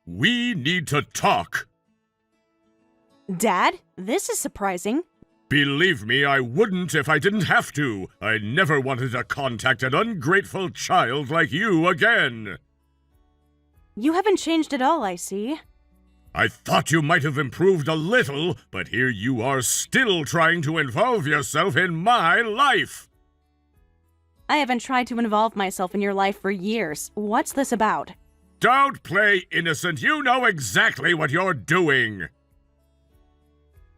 We need to talk. Dad, this is surprising. Believe me, I wouldn't if I didn't have to. I never wanted to contact an ungrateful child like you again. You haven't changed at all, I see. I thought you might have improved a little, but here you are still trying to involve yourself in my life. I haven't tried to involve myself in your life for years. What's this about? Don't play innocent. You know exactly what you're doing.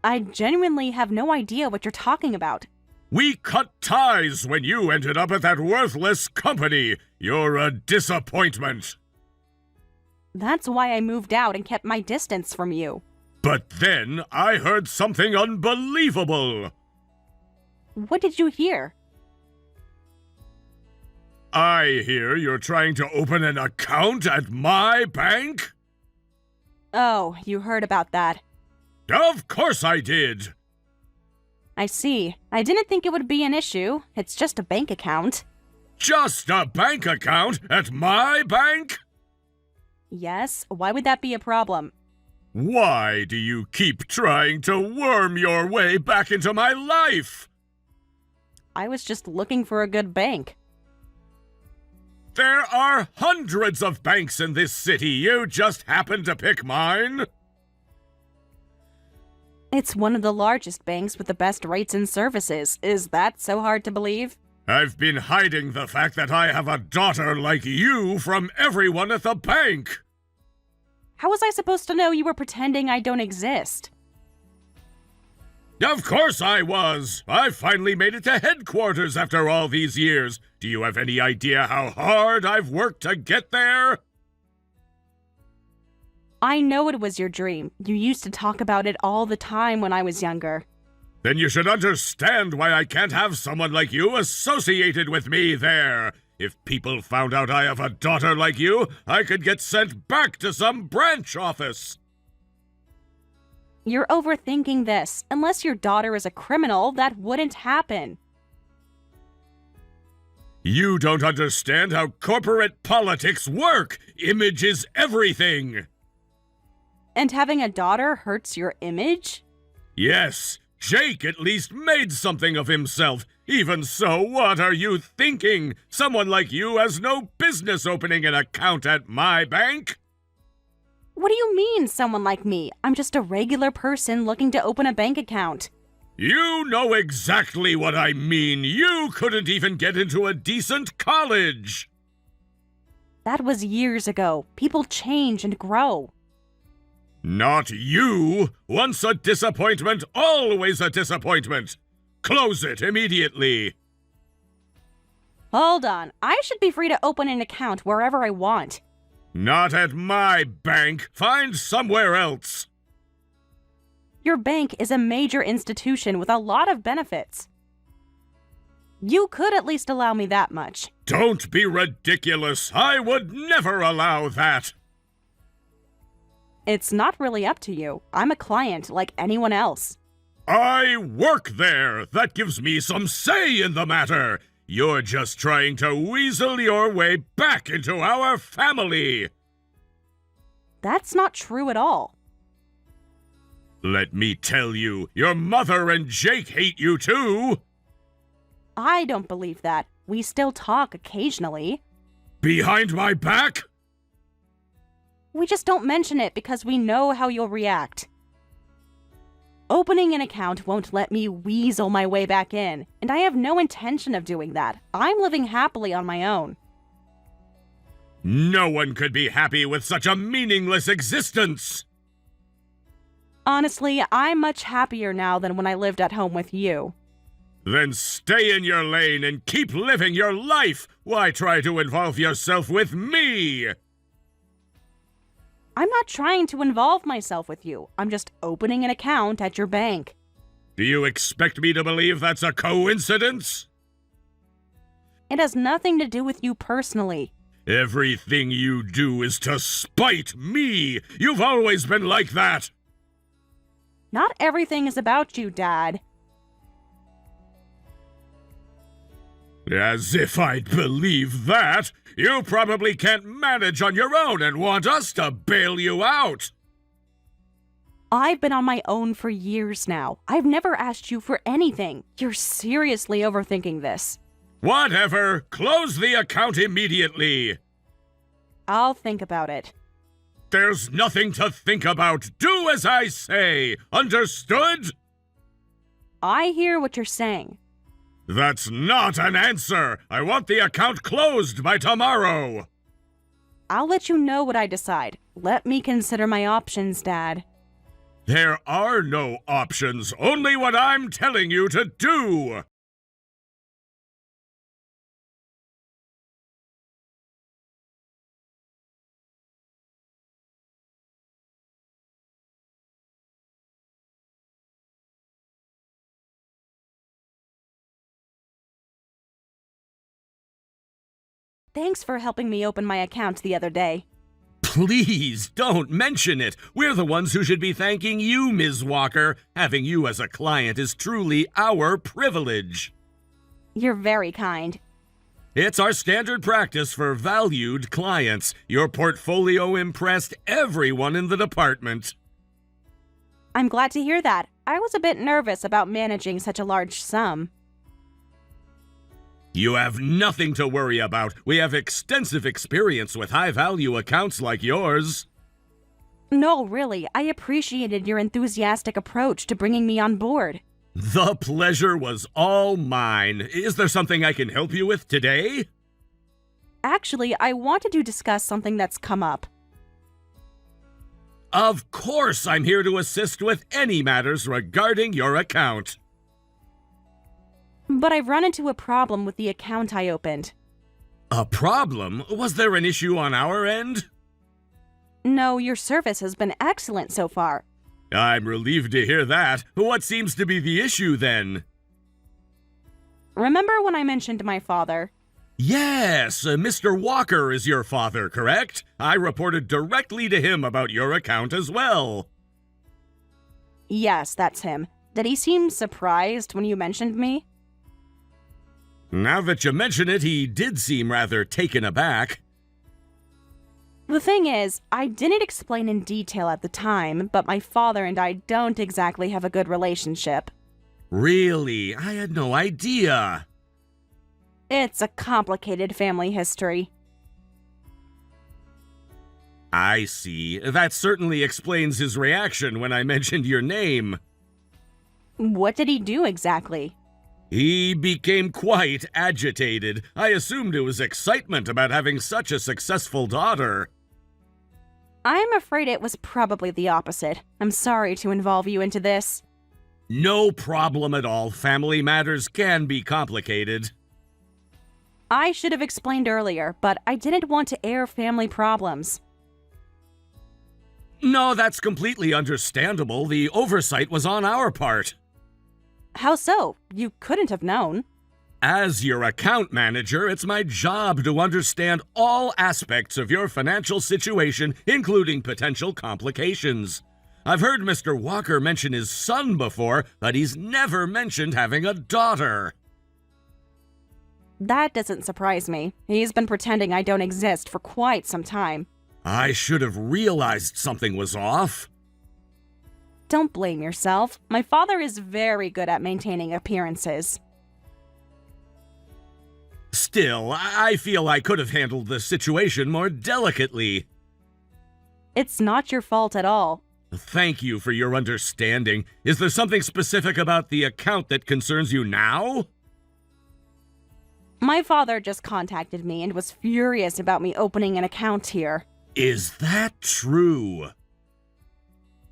I genuinely have no idea what you're talking about. We cut ties when you ended up at that worthless company. You're a disappointment. That's why I moved out and kept my distance from you. But then I heard something unbelievable. What did you hear? I hear you're trying to open an account at my bank? Oh, you heard about that. Of course I did. I see. I didn't think it would be an issue. It's just a bank account. Just a bank account at my bank? Yes, why would that be a problem? Why do you keep trying to worm your way back into my life? I was just looking for a good bank. There are hundreds of banks in this city. You just happened to pick mine? It's one of the largest banks with the best rates and services. Is that so hard to believe? I've been hiding the fact that I have a daughter like you from everyone at the bank. How was I supposed to know you were pretending I don't exist? Of course I was. I finally made it to headquarters after all these years. Do you have any idea how hard I've worked to get there? I know it was your dream. You used to talk about it all the time when I was younger. Then you should understand why I can't have someone like you associated with me there. If people found out I have a daughter like you, I could get sent back to some branch office. You're overthinking this. Unless your daughter is a criminal, that wouldn't happen. You don't understand how corporate politics work. Image is everything. And having a daughter hurts your image? Yes, Jake at least made something of himself. Even so, what are you thinking? Someone like you has no business opening an account at my bank. What do you mean, someone like me? I'm just a regular person looking to open a bank account. You know exactly what I mean. You couldn't even get into a decent college. That was years ago. People change and grow. Not you. Once a disappointment, always a disappointment. Close it immediately. Hold on. I should be free to open an account wherever I want. Not at my bank. Find somewhere else. Your bank is a major institution with a lot of benefits. You could at least allow me that much. Don't be ridiculous. I would never allow that. It's not really up to you. I'm a client like anyone else. I work there. That gives me some say in the matter. You're just trying to weasel your way back into our family. That's not true at all. Let me tell you, your mother and Jake hate you too. I don't believe that. We still talk occasionally. Behind my back? We just don't mention it because we know how you'll react. Opening an account won't let me weasel my way back in, and I have no intention of doing that. I'm living happily on my own. No one could be happy with such a meaningless existence. Honestly, I'm much happier now than when I lived at home with you. Then stay in your lane and keep living your life. Why try to involve yourself with me? I'm not trying to involve myself with you. I'm just opening an account at your bank. Do you expect me to believe that's a coincidence? It has nothing to do with you personally. Everything you do is to spite me. You've always been like that. Not everything is about you, Dad. As if I'd believe that! You probably can't manage on your own and want us to bail you out! I've been on my own for years now. I've never asked you for anything. You're seriously overthinking this. Whatever! Close the account immediately! I'll think about it. There's nothing to think about. Do as I say! Understood? I hear what you're saying. That's not an answer! I want the account closed by tomorrow! I'll let you know what I decide. Let me consider my options, Dad. There are no options, only what I'm telling you to do! Thanks for helping me open my account the other day. Please don't mention it. We're the ones who should be thanking you, Ms. Walker. Having you as a client is truly our privilege. You're very kind. It's our standard practice for valued clients. Your portfolio impressed everyone in the department. I'm glad to hear that. I was a bit nervous about managing such a large sum. You have nothing to worry about. We have extensive experience with high-value accounts like yours. No, really, I appreciated your enthusiastic approach to bringing me on board. The pleasure was all mine. Is there something I can help you with today? Actually, I wanted to discuss something that's come up. Of course, I'm here to assist with any matters regarding your account. But I've run into a problem with the account I opened. A problem? Was there an issue on our end? No, your service has been excellent so far. I'm relieved to hear that. What seems to be the issue then? Remember when I mentioned my father? Yes, Mr. Walker is your father, correct? I reported directly to him about your account as well. Yes, that's him. Did he seem surprised when you mentioned me? Now that you mention it, he did seem rather taken aback. The thing is, I didn't explain in detail at the time, but my father and I don't exactly have a good relationship. Really? I had no idea. It's a complicated family history. I see. That certainly explains his reaction when I mentioned your name. What did he do exactly? He became quite agitated. I assumed it was excitement about having such a successful daughter. I'm afraid it was probably the opposite. I'm sorry to involve you into this. No problem at all. Family matters can be complicated. I should have explained earlier, but I didn't want to air family problems. No, that's completely understandable. The oversight was on our part. How so? You couldn't have known. As your account manager, it's my job to understand all aspects of your financial situation, including potential complications. I've heard Mr. Walker mention his son before, but he's never mentioned having a daughter. That doesn't surprise me. He's been pretending I don't exist for quite some time. I should have realized something was off. Don't blame yourself. My father is very good at maintaining appearances. Still, I feel I could have handled the situation more delicately. It's not your fault at all. Thank you for your understanding. Is there something specific about the account that concerns you now? My father just contacted me and was furious about me opening an account here. Is that true?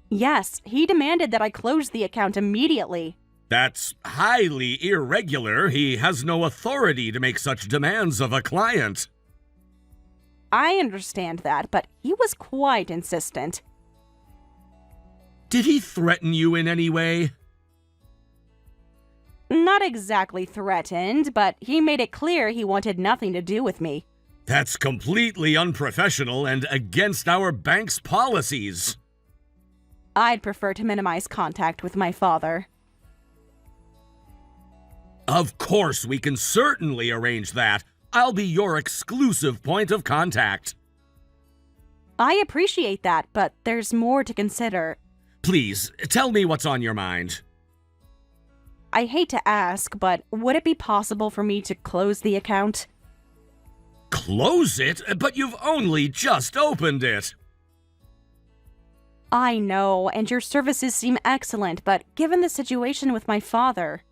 Yes, he demanded that I close the account immediately. That's highly irregular. He has no authority to make such demands of a client. I understand that, but he was quite insistent. Did he threaten you in any way? Not exactly threatened, but he made it clear he wanted nothing to do with me. That's completely unprofessional and against our bank's policies. I'd prefer to minimize contact with my father. Of course, we can certainly arrange that. I'll be your exclusive point of contact. I appreciate that, but there's more to consider. Please, tell me what's on your mind. I hate to ask, but would it be possible for me to close the account? Close it? But you've only just opened it. I know, and your services seem excellent, but given the situation with my father...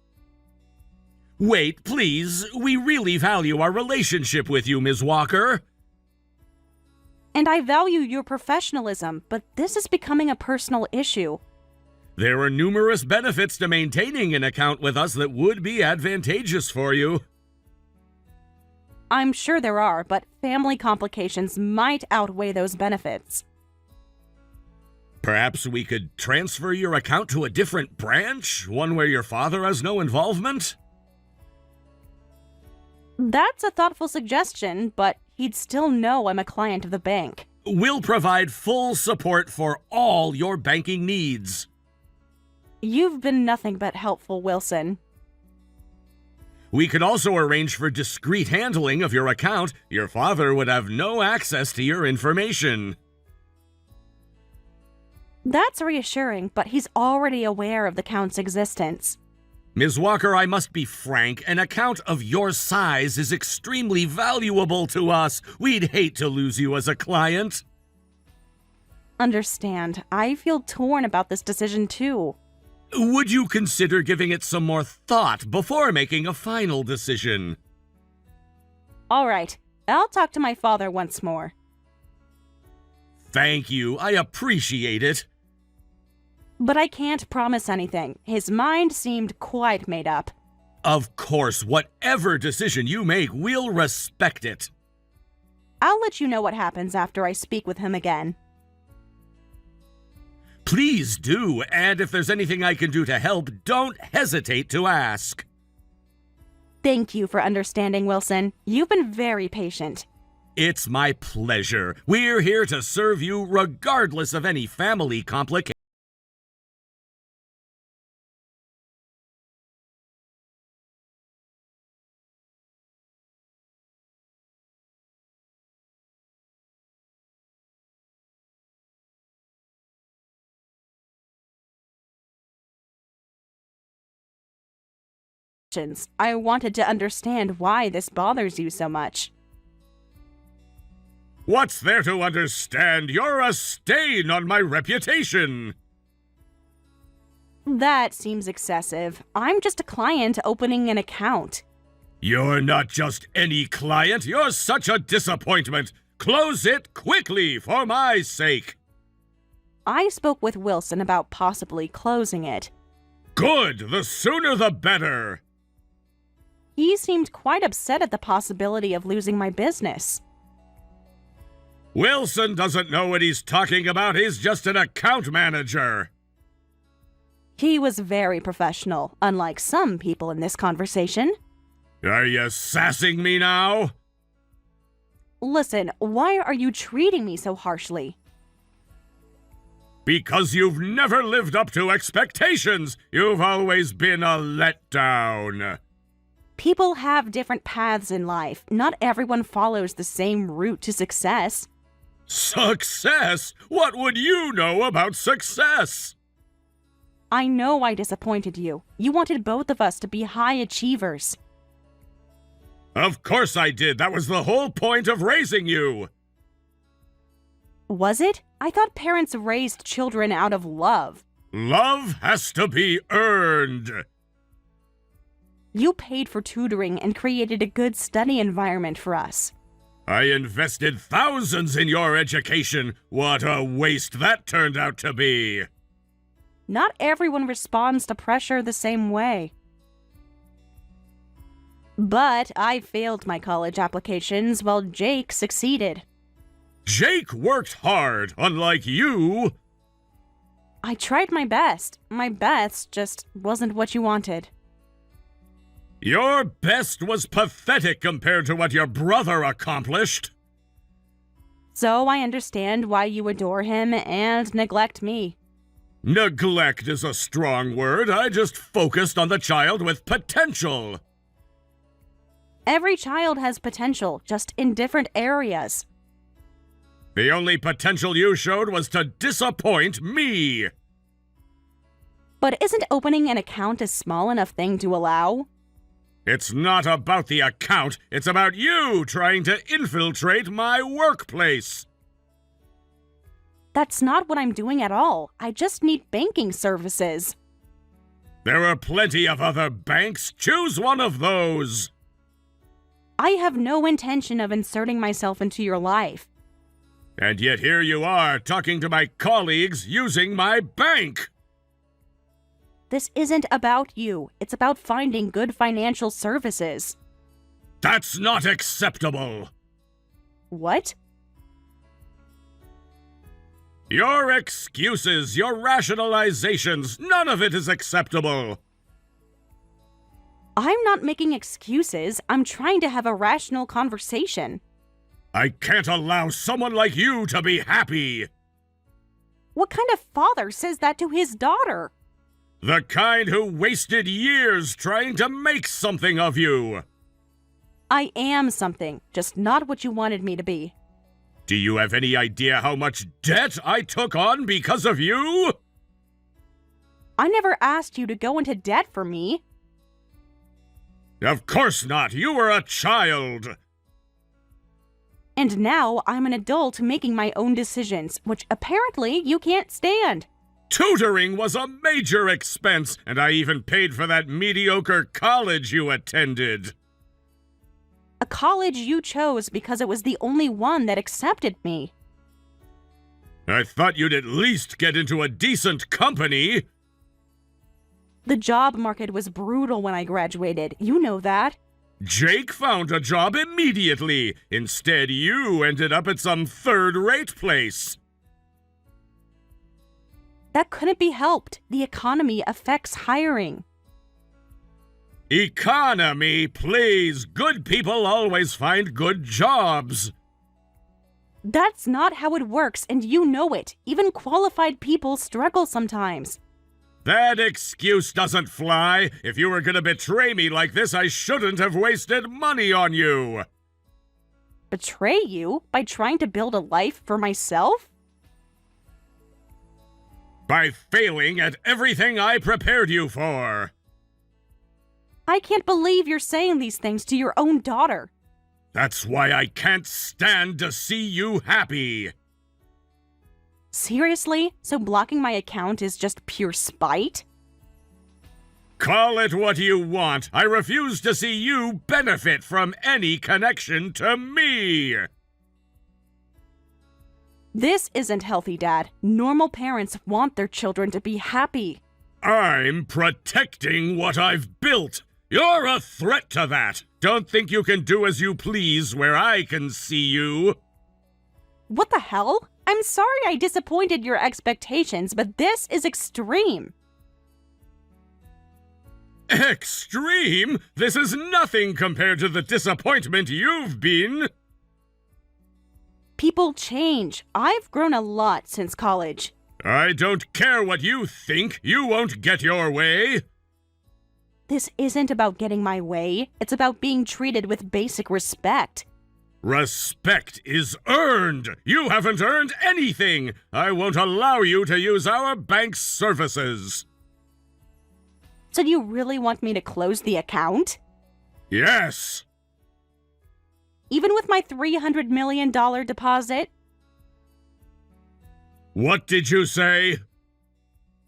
Wait, please. We really value our relationship with you, Ms. Walker. And I value your professionalism, but this is becoming a personal issue. There are numerous benefits to maintaining an account with us that would be advantageous for you. I'm sure there are, but family complications might outweigh those benefits. Perhaps we could transfer your account to a different branch, one where your father has no involvement? That's a thoughtful suggestion, but he'd still know I'm a client of the bank. We'll provide full support for all your banking needs. You've been nothing but helpful, Wilson. We could also arrange for discreet handling of your account. Your father would have no access to your information. That's reassuring, but he's already aware of the account's existence. Ms. Walker, I must be frank. An account of your size is extremely valuable to us. We'd hate to lose you as a client. Understand. I feel torn about this decision, too. Would you consider giving it some more thought before making a final decision? All right. I'll talk to my father once more. Thank you. I appreciate it. But I can't promise anything. His mind seemed quite made up. Of course, whatever decision you make, we'll respect it. I'll let you know what happens after I speak with him again. Please do, and if there's anything I can do to help, don't hesitate to ask. Thank you for understanding, Wilson. You've been very patient. It's my pleasure. We're here to serve you regardless of any family complications. I wanted to understand why this bothers you so much. What's there to understand? You're a stain on my reputation. That seems excessive. I'm just a client opening an account. You're not just any client. You're such a disappointment. Close it quickly for my sake. I spoke with Wilson about possibly closing it. Good. The sooner the better. He seemed quite upset at the possibility of losing my business. Wilson doesn't know what he's talking about. He's just an account manager. He was very professional, unlike some people in this conversation. Are you sassing me now? Listen, why are you treating me so harshly? Because you've never lived up to expectations. You've always been a letdown. People have different paths in life. Not everyone follows the same route to success. Success? What would you know about success? I know I disappointed you. You wanted both of us to be high achievers. Of course I did. That was the whole point of raising you. Was it? I thought parents raised children out of love. Love has to be earned. You paid for tutoring and created a good study environment for us. I invested thousands in your education. What a waste that turned out to be. Not everyone responds to pressure the same way. But I failed my college applications while Jake succeeded. Jake worked hard, unlike you. I tried my best. My best just wasn't what you wanted. Your best was pathetic compared to what your brother accomplished. So I understand why you adore him and neglect me. Neglect is a strong word. I just focused on the child with potential. Every child has potential, just in different areas. The only potential you showed was to disappoint me. But isn't opening an account a small enough thing to allow? It's not about the account. It's about you trying to infiltrate my workplace. That's not what I'm doing at all. I just need banking services. There are plenty of other banks. Choose one of those. I have no intention of inserting myself into your life. And yet here you are, talking to my colleagues using my bank. This isn't about you. It's about finding good financial services. That's not acceptable. What? Your excuses, your rationalizations, none of it is acceptable. I'm not making excuses. I'm trying to have a rational conversation. I can't allow someone like you to be happy. What kind of father says that to his daughter? The kind who wasted years trying to make something of you. I am something, just not what you wanted me to be. Do you have any idea how much debt I took on because of you? I never asked you to go into debt for me. Of course not. You were a child. And now I'm an adult making my own decisions, which apparently you can't stand. Tutoring was a major expense, and I even paid for that mediocre college you attended. A college you chose because it was the only one that accepted me. I thought you'd at least get into a decent company. The job market was brutal when I graduated. You know that. Jake found a job immediately. Instead, you ended up at some third-rate place. That couldn't be helped. The economy affects hiring. Economy, please. Good people always find good jobs. That's not how it works, and you know it. Even qualified people struggle sometimes. That excuse doesn't fly. If you were gonna betray me like this, I shouldn't have wasted money on you. Betray you by trying to build a life for myself? By failing at everything I prepared you for. I can't believe you're saying these things to your own daughter. That's why I can't stand to see you happy. Seriously? So blocking my account is just pure spite? Call it what you want. I refuse to see you benefit from any connection to me. This isn't healthy, Dad. Normal parents want their children to be happy. I'm protecting what I've built. You're a threat to that. Don't think you can do as you please where I can see you. What the hell? I'm sorry I disappointed your expectations, but this is extreme. Extreme? This is nothing compared to the disappointment you've been. People change. I've grown a lot since college. I don't care what you think. You won't get your way. This isn't about getting my way. It's about being treated with basic respect. Respect is earned. You haven't earned anything. I won't allow you to use our bank's services. So you really want me to close the account? Yes. Even with my $300 million deposit? What did you say?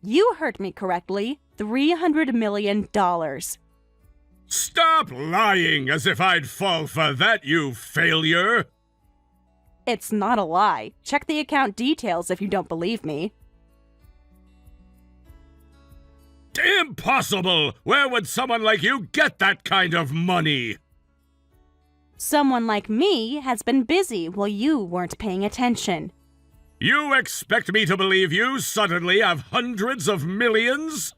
You heard me correctly. $300 million. Stop lying as if I'd fall for that, you failure! It's not a lie. Check the account details if you don't believe me. Impossible! Where would someone like you get that kind of money? Someone like me has been busy while you weren't paying attention. You expect me to believe you suddenly have hundreds of millions?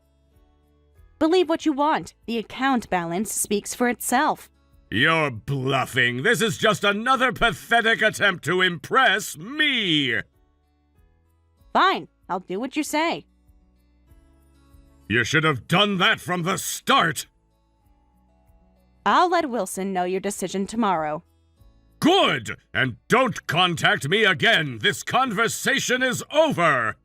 Believe what you want. The account balance speaks for itself. You're bluffing. This is just another pathetic attempt to impress me. Fine, I'll do what you say. You should have done that from the start! I'll let Wilson know your decision tomorrow. Good! And don't contact me again! This conversation is over!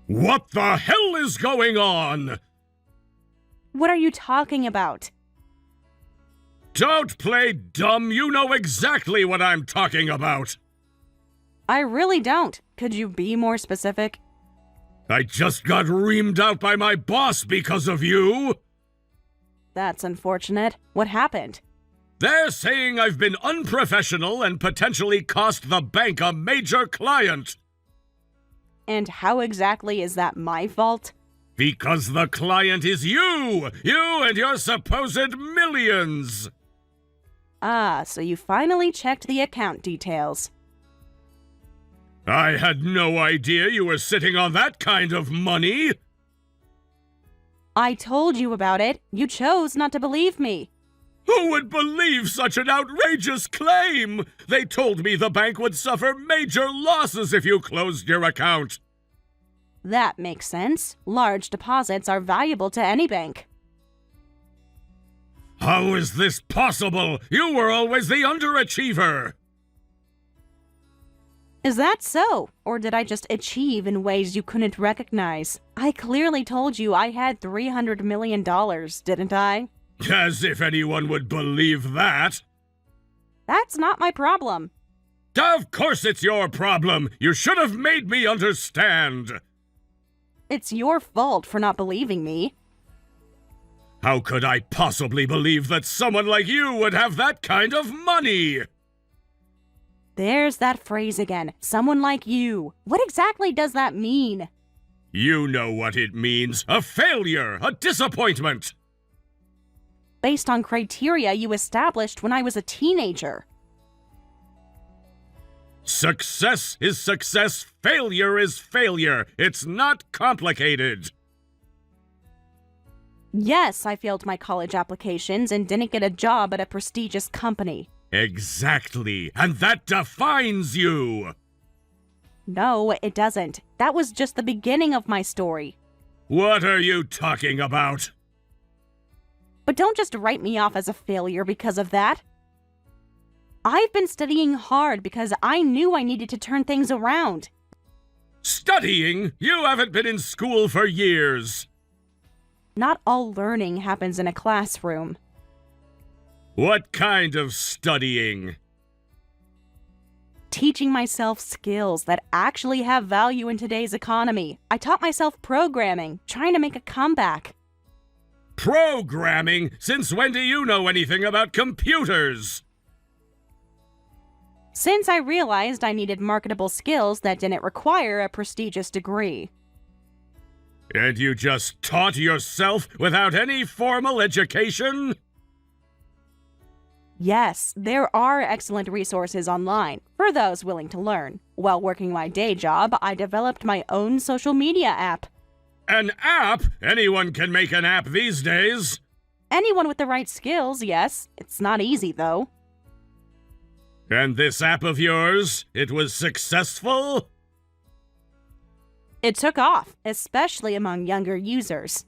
What the hell is going on? What are you talking about? Don't play dumb. You know exactly what I'm talking about. I really don't. Could you be more specific? I just got reamed out by my boss because of you. That's unfortunate. What happened? They're saying I've been unprofessional and potentially cost the bank a major client. And how exactly is that my fault? Because the client is you! You and your supposed millions! Ah, so you finally checked the account details. I had no idea you were sitting on that kind of money! I told you about it. You chose not to believe me. Who would believe such an outrageous claim? They told me the bank would suffer major losses if you closed your account. That makes sense. Large deposits are valuable to any bank. How is this possible? You were always the underachiever. Is that so? Or did I just achieve in ways you couldn't recognize? I clearly told you I had $300 million, didn't I? As if anyone would believe that. That's not my problem. Of course it's your problem. You should have made me understand. It's your fault for not believing me. How could I possibly believe that someone like you would have that kind of money? There's that phrase again. Someone like you. What exactly does that mean? You know what it means. A failure, a disappointment. Based on criteria you established when I was a teenager. Success is success, failure is failure. It's not complicated. Yes, I failed my college applications and didn't get a job at a prestigious company. Exactly, and that defines you. No, it doesn't. That was just the beginning of my story. What are you talking about? But don't just write me off as a failure because of that. I've been studying hard because I knew I needed to turn things around. Studying? You haven't been in school for years. Not all learning happens in a classroom. What kind of studying? Teaching myself skills that actually have value in today's economy. I taught myself programming, trying to make a comeback. Programming? Since when do you know anything about computers? Since I realized I needed marketable skills that didn't require a prestigious degree. And you just taught yourself without any formal education? Yes, there are excellent resources online for those willing to learn. While working my day job, I developed my own social media app. An app? Anyone can make an app these days. Anyone with the right skills, yes. It's not easy, though. And this app of yours, it was successful? It took off, especially among younger users.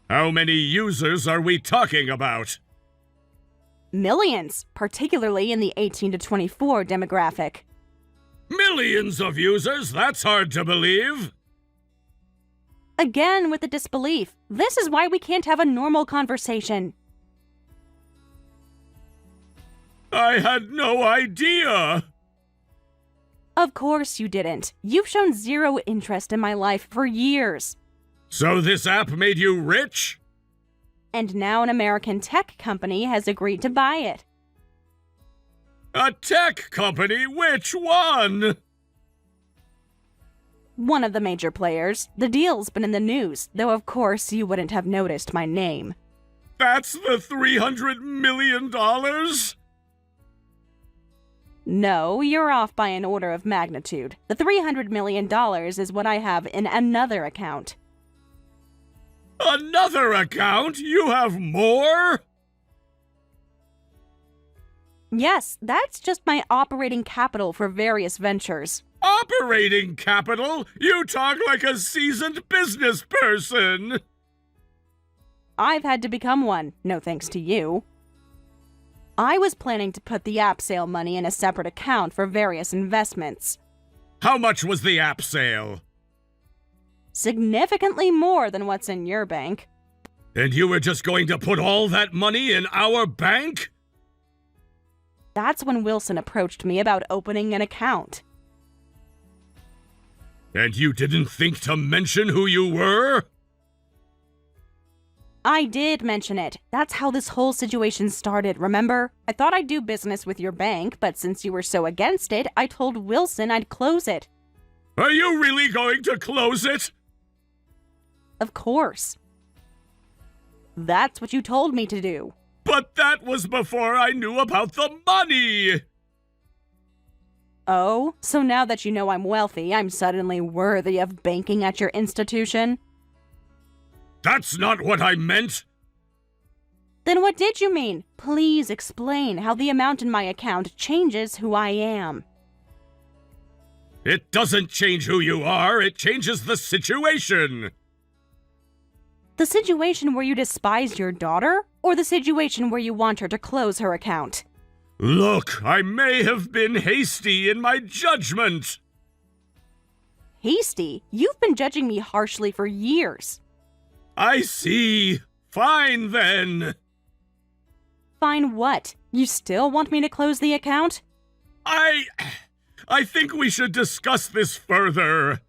How many users are we talking about? Millions, particularly in the 18 to 24 demographic. Millions of users? That's hard to believe. Again with the disbelief. This is why we can't have a normal conversation. I had no idea. Of course you didn't. You've shown zero interest in my life for years. So this app made you rich? And now an American tech company has agreed to buy it. A tech company? Which one? One of the major players. The deal's been in the news, though of course you wouldn't have noticed my name. That's the $300 million? No, you're off by an order of magnitude. The $300 million is what I have in another account. Another account? You have more? Yes, that's just my operating capital for various ventures. Operating capital? You talk like a seasoned business person! I've had to become one, no thanks to you. I was planning to put the app sale money in a separate account for various investments. How much was the app sale? Significantly more than what's in your bank. And you were just going to put all that money in our bank? That's when Wilson approached me about opening an account. And you didn't think to mention who you were? I did mention it. That's how this whole situation started, remember? I thought I'd do business with your bank, but since you were so against it, I told Wilson I'd close it. Are you really going to close it? Of course. That's what you told me to do. But that was before I knew about the money! Oh, so now that you know I'm wealthy, I'm suddenly worthy of banking at your institution? That's not what I meant! Then what did you mean? Please explain how the amount in my account changes who I am. It doesn't change who you are, it changes the situation! The situation where you despise your daughter? Or the situation where you want her to close her account? Look, I may have been hasty in my judgment! Hasty? You've been judging me harshly for years. I see. Fine, then. Fine what? You still want me to close the account? I think we should discuss this further.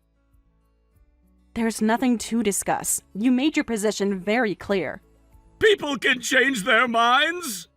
There's nothing to discuss. You made your position very clear. People can change their minds?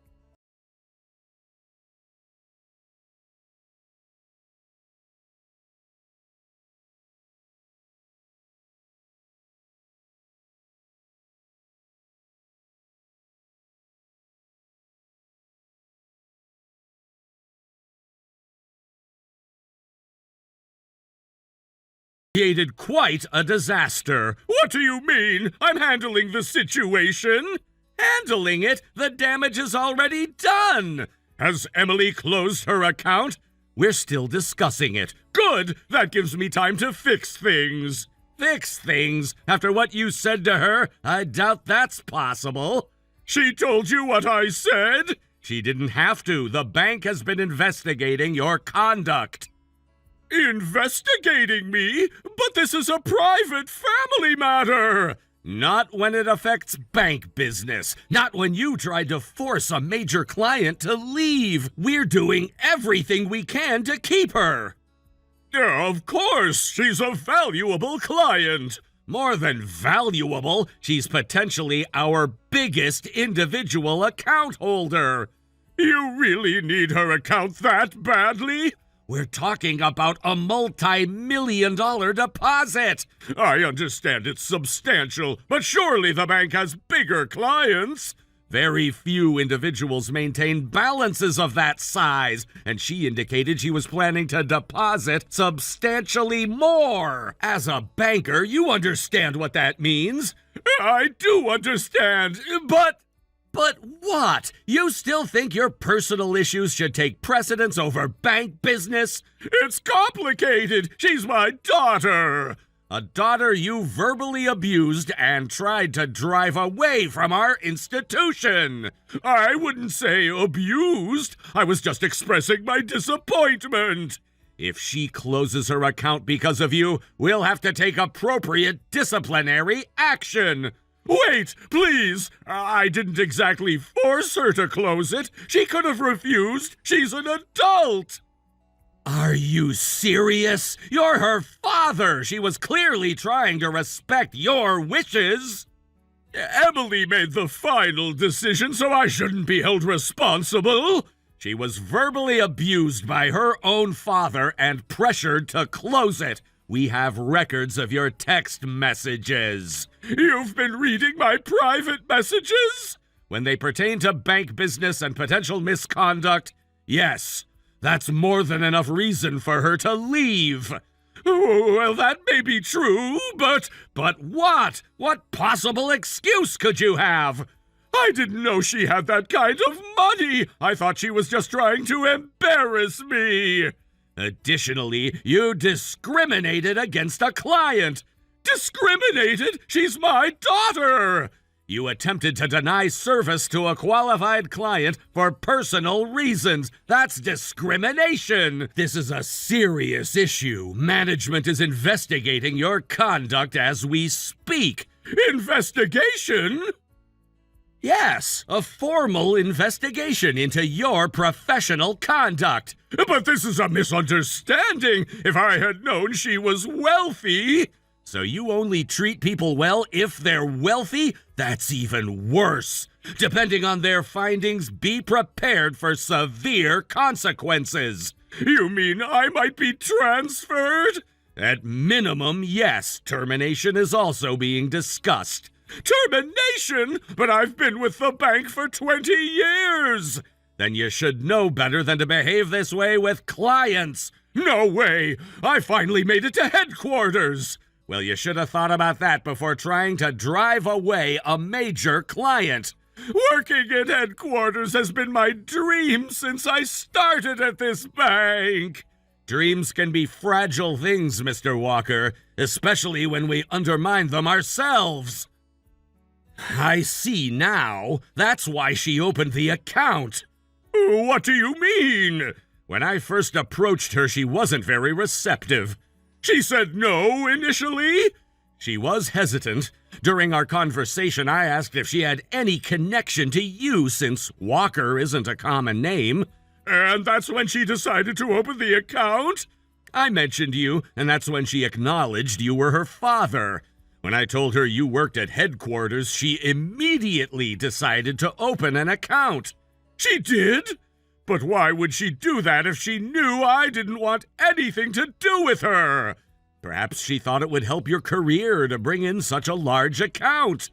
Created quite a disaster. What do you mean? I'm handling the situation. Handling it? The damage is already done. Has Emily closed her account? We're still discussing it. Good! That gives me time to fix things. Fix things? After what you said to her? I doubt that's possible. She told you what I said? She didn't have to. The bank has been investigating your conduct. Investigating me? But this is a private family matter! Not when it affects bank business. Not when you tried to force a major client to leave. We're doing everything we can to keep her. Yeah, of course. She's a valuable client. More than valuable, she's potentially our biggest individual account holder. You really need her account that badly? We're talking about a multi-million-dollar deposit. I understand it's substantial, but surely the bank has bigger clients. Very few individuals maintain balances of that size, and she indicated she was planning to deposit substantially more. As a banker, you understand what that means. I do understand, But what? You still think your personal issues should take precedence over bank business? It's complicated. She's my daughter. A daughter you verbally abused and tried to drive away from our institution. I wouldn't say abused. I was just expressing my disappointment. If she closes her account because of you, we'll have to take appropriate disciplinary action. Wait, please! I didn't exactly force her to close it. She could have refused. She's an adult. Are you serious? You're her father. She was clearly trying to respect your wishes. Emily made the final decision, so I shouldn't be held responsible. She was verbally abused by her own father and pressured to close it. We have records of your text messages. You've been reading my private messages? When they pertain to bank business and potential misconduct, yes, that's more than enough reason for her to leave. Oh, well, that may be true, but what? What possible excuse could you have? I didn't know she had that kind of money. I thought she was just trying to embarrass me. Additionally, you discriminated against a client. Discriminated? She's my daughter! You attempted to deny service to a qualified client for personal reasons. That's discrimination. This is a serious issue. Management is investigating your conduct as we speak. Investigation? Yes, a formal investigation into your professional conduct. But this is a misunderstanding. If I had known she was wealthy... So you only treat people well if they're wealthy? That's even worse. Depending on their findings, be prepared for severe consequences. You mean I might be transferred? At minimum, yes. Termination is also being discussed. Termination? But I've been with the bank for 20 years! Then you should know better than to behave this way with clients. No way! I finally made it to headquarters! Well, you should have thought about that before trying to drive away a major client. Working at headquarters has been my dream since I started at this bank. Dreams can be fragile things, Mr. Walker, especially when we undermine them ourselves. I see now. That's why she opened the account. What do you mean? When I first approached her, she wasn't very receptive. She said no initially? She was hesitant. During our conversation, I asked if she had any connection to you since Walker isn't a common name. And that's when she decided to open the account? I mentioned you, and that's when she acknowledged you were her father. When I told her you worked at headquarters, she immediately decided to open an account. She did? But why would she do that if she knew I didn't want anything to do with her? Perhaps she thought it would help your career to bring in such a large account.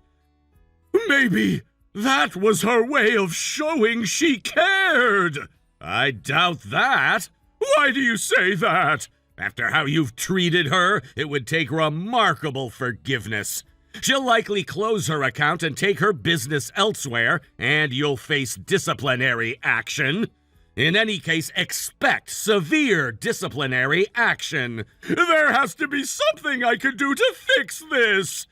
Maybe that was her way of showing she cared. I doubt that. Why do you say that? After how you've treated her, it would take remarkable forgiveness. She'll likely close her account and take her business elsewhere, and you'll face disciplinary action. In any case, expect severe disciplinary action. There has to be something I can do to fix this.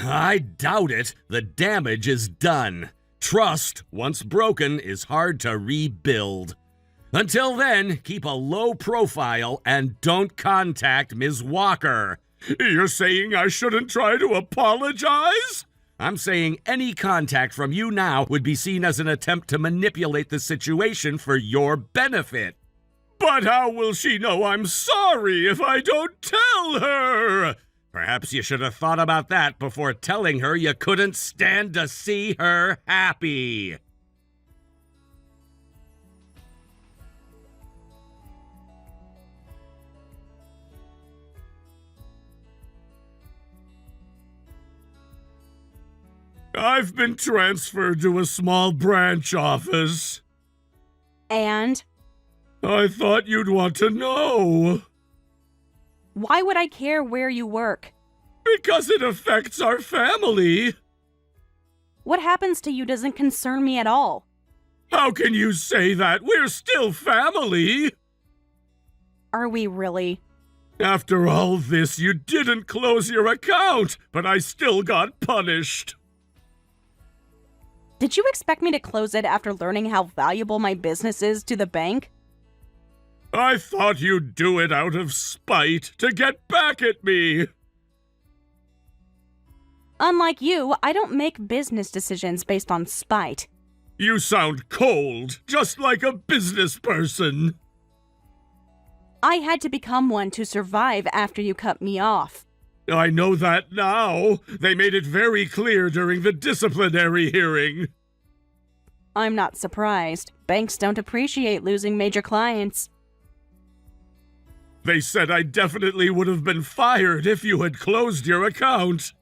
I doubt it. The damage is done. Trust, once broken, is hard to rebuild. Until then, keep a low profile and don't contact Ms. Walker. You're saying I shouldn't try to apologize? I'm saying any contact from you now would be seen as an attempt to manipulate the situation for your benefit. But how will she know I'm sorry if I don't tell her? Perhaps you should have thought about that before telling her you couldn't stand to see her happy. I've been transferred to a small branch office. And? I thought you'd want to know. Why would I care where you work? Because it affects our family. What happens to you doesn't concern me at all. How can you say that? We're still family. Are we really? After all this, you didn't close your account, but I still got punished. Did you expect me to close it after learning how valuable my business is to the bank? I thought you'd do it out of spite to get back at me. Unlike you, I don't make business decisions based on spite. You sound cold, just like a business person. I had to become one to survive after you cut me off. I know that now. They made it very clear during the disciplinary hearing. I'm not surprised. Banks don't appreciate losing major clients. They said I definitely would have been fired if you had closed your account.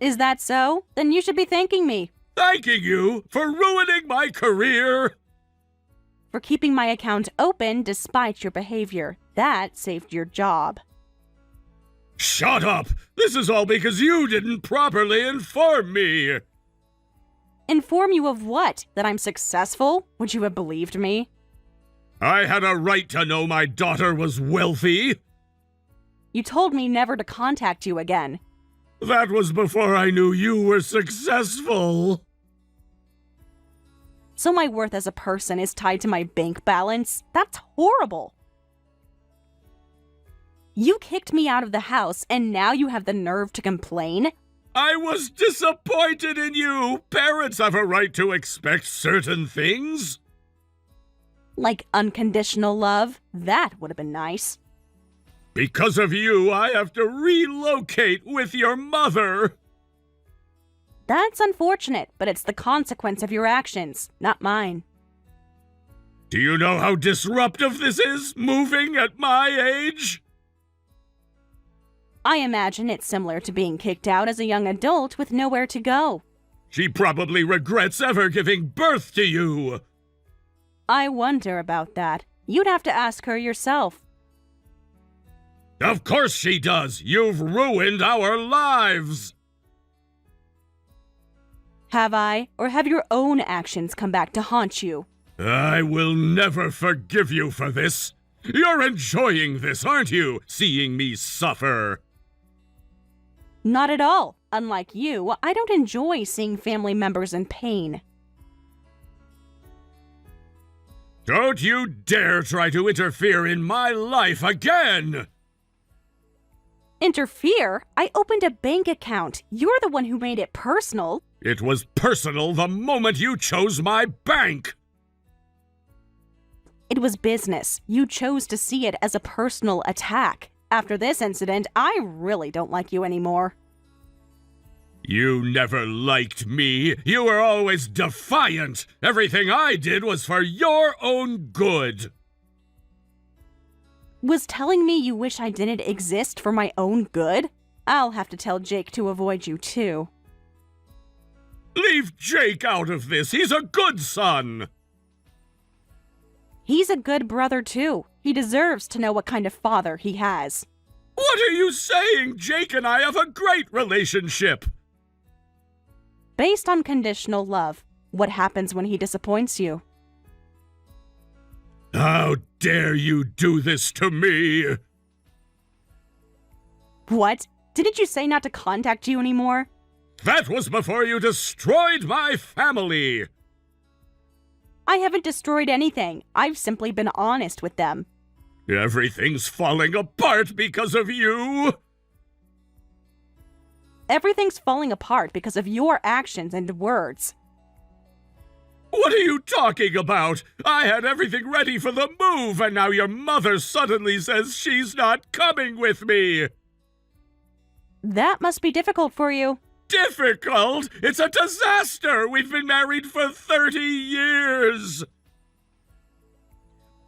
Is that so? Then you should be thanking me. Thanking you for ruining my career. For keeping my account open despite your behavior. That saved your job. Shut up! This is all because you didn't properly inform me! Inform you of what? That I'm successful? Would you have believed me? I had a right to know my daughter was wealthy! You told me never to contact you again. That was before I knew you were successful! So my worth as a person is tied to my bank balance? That's horrible! You kicked me out of the house, and now you have the nerve to complain? I was disappointed in you! Parents have a right to expect certain things! Like unconditional love? That would have been nice. Because of you, I have to relocate with your mother! That's unfortunate, but it's the consequence of your actions, not mine. Do you know how disruptive this is, moving at my age? I imagine it's similar to being kicked out as a young adult with nowhere to go. She probably regrets ever giving birth to you! I wonder about that. You'd have to ask her yourself. Of course she does! You've ruined our lives! Have I, or have your own actions come back to haunt you? I will never forgive you for this! You're enjoying this, aren't you? Seeing me suffer! Not at all. Unlike you, I don't enjoy seeing family members in pain. Don't you dare try to interfere in my life again! Interfere? I opened a bank account. You're the one who made it personal. It was personal the moment you chose my bank! It was business. You chose to see it as a personal attack. After this incident, I really don't like you anymore. You never liked me. You were always defiant. Everything I did was for your own good. Was telling me you wish I didn't exist for my own good? I'll have to tell Jake to avoid you too. Leave Jake out of this. He's a good son. He's a good brother too. He deserves to know what kind of father he has. What are you saying? Jake and I have a great relationship. Based on conditional love, what happens when he disappoints you? How dare you do this to me? What? Didn't you say not to contact you anymore? That was before you destroyed my family. I haven't destroyed anything. I've simply been honest with them. Everything's falling apart because of you. Everything's falling apart because of your actions and words. What are you talking about? I had everything ready for the move, and now your mother suddenly says she's not coming with me. That must be difficult for you. Difficult? It's a disaster! We've been married for 30 years!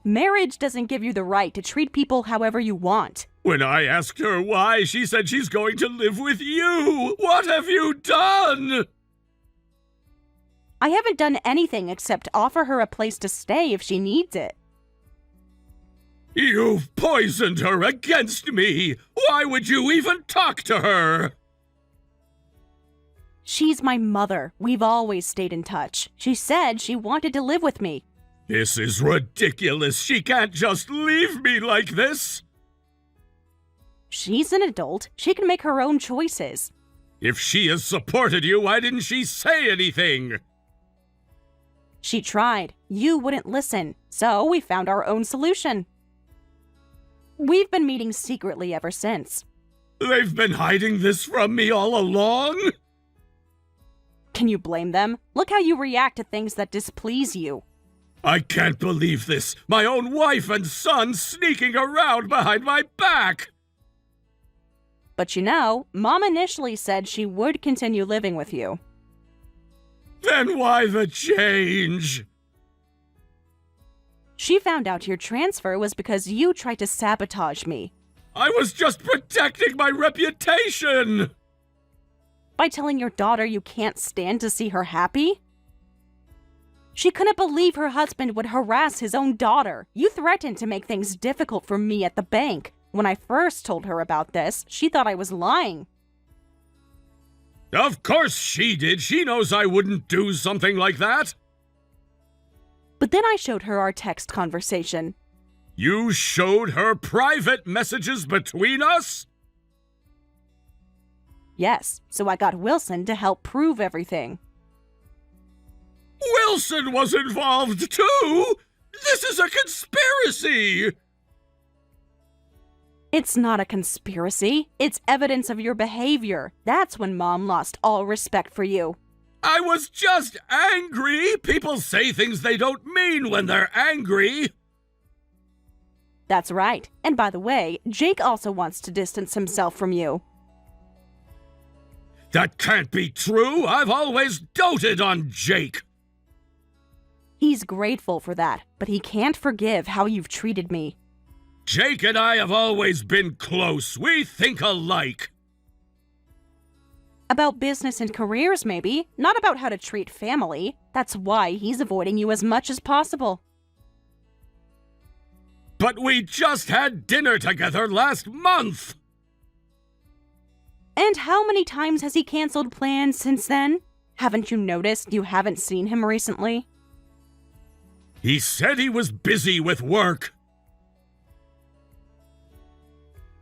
Marriage doesn't give you the right to treat people however you want. When I asked her why, she said she's going to live with you! What have you done? I haven't done anything except offer her a place to stay if she needs it. You've poisoned her against me! Why would you even talk to her? She's my mother. We've always stayed in touch. She said she wanted to live with me. This is ridiculous. She can't just leave me like this. She's an adult. She can make her own choices. If she has supported you, why didn't she say anything? She tried. You wouldn't listen. So we found our own solution. We've been meeting secretly ever since. They've been hiding this from me all along? Can you blame them? Look how you react to things that displease you. I can't believe this. My own wife and son sneaking around behind my back. But you know, Mom initially said she would continue living with you. Then why the change? She found out your transfer was because you tried to sabotage me. I was just protecting my reputation! By telling your daughter you can't stand to see her happy? She couldn't believe her husband would harass his own daughter. You threatened to make things difficult for me at the bank. When I first told her about this, she thought I was lying. Of course she did. She knows I wouldn't do something like that. But then I showed her our text conversation. You showed her private messages between us? Yes, so I got Wilson to help prove everything. Wilson was involved too! This is a conspiracy! It's not a conspiracy. It's evidence of your behavior. That's when Mom lost all respect for you. I was just angry! People say things they don't mean when they're angry! That's right. And by the way, Jake also wants to distance himself from you. That can't be true! I've always doted on Jake! He's grateful for that, but he can't forgive how you've treated me. Jake and I have always been close. We think alike. About business and careers, maybe. Not about how to treat family. That's why he's avoiding you as much as possible. But we just had dinner together last month! And how many times has he canceled plans since then? Haven't you noticed you haven't seen him recently? He said he was busy with work.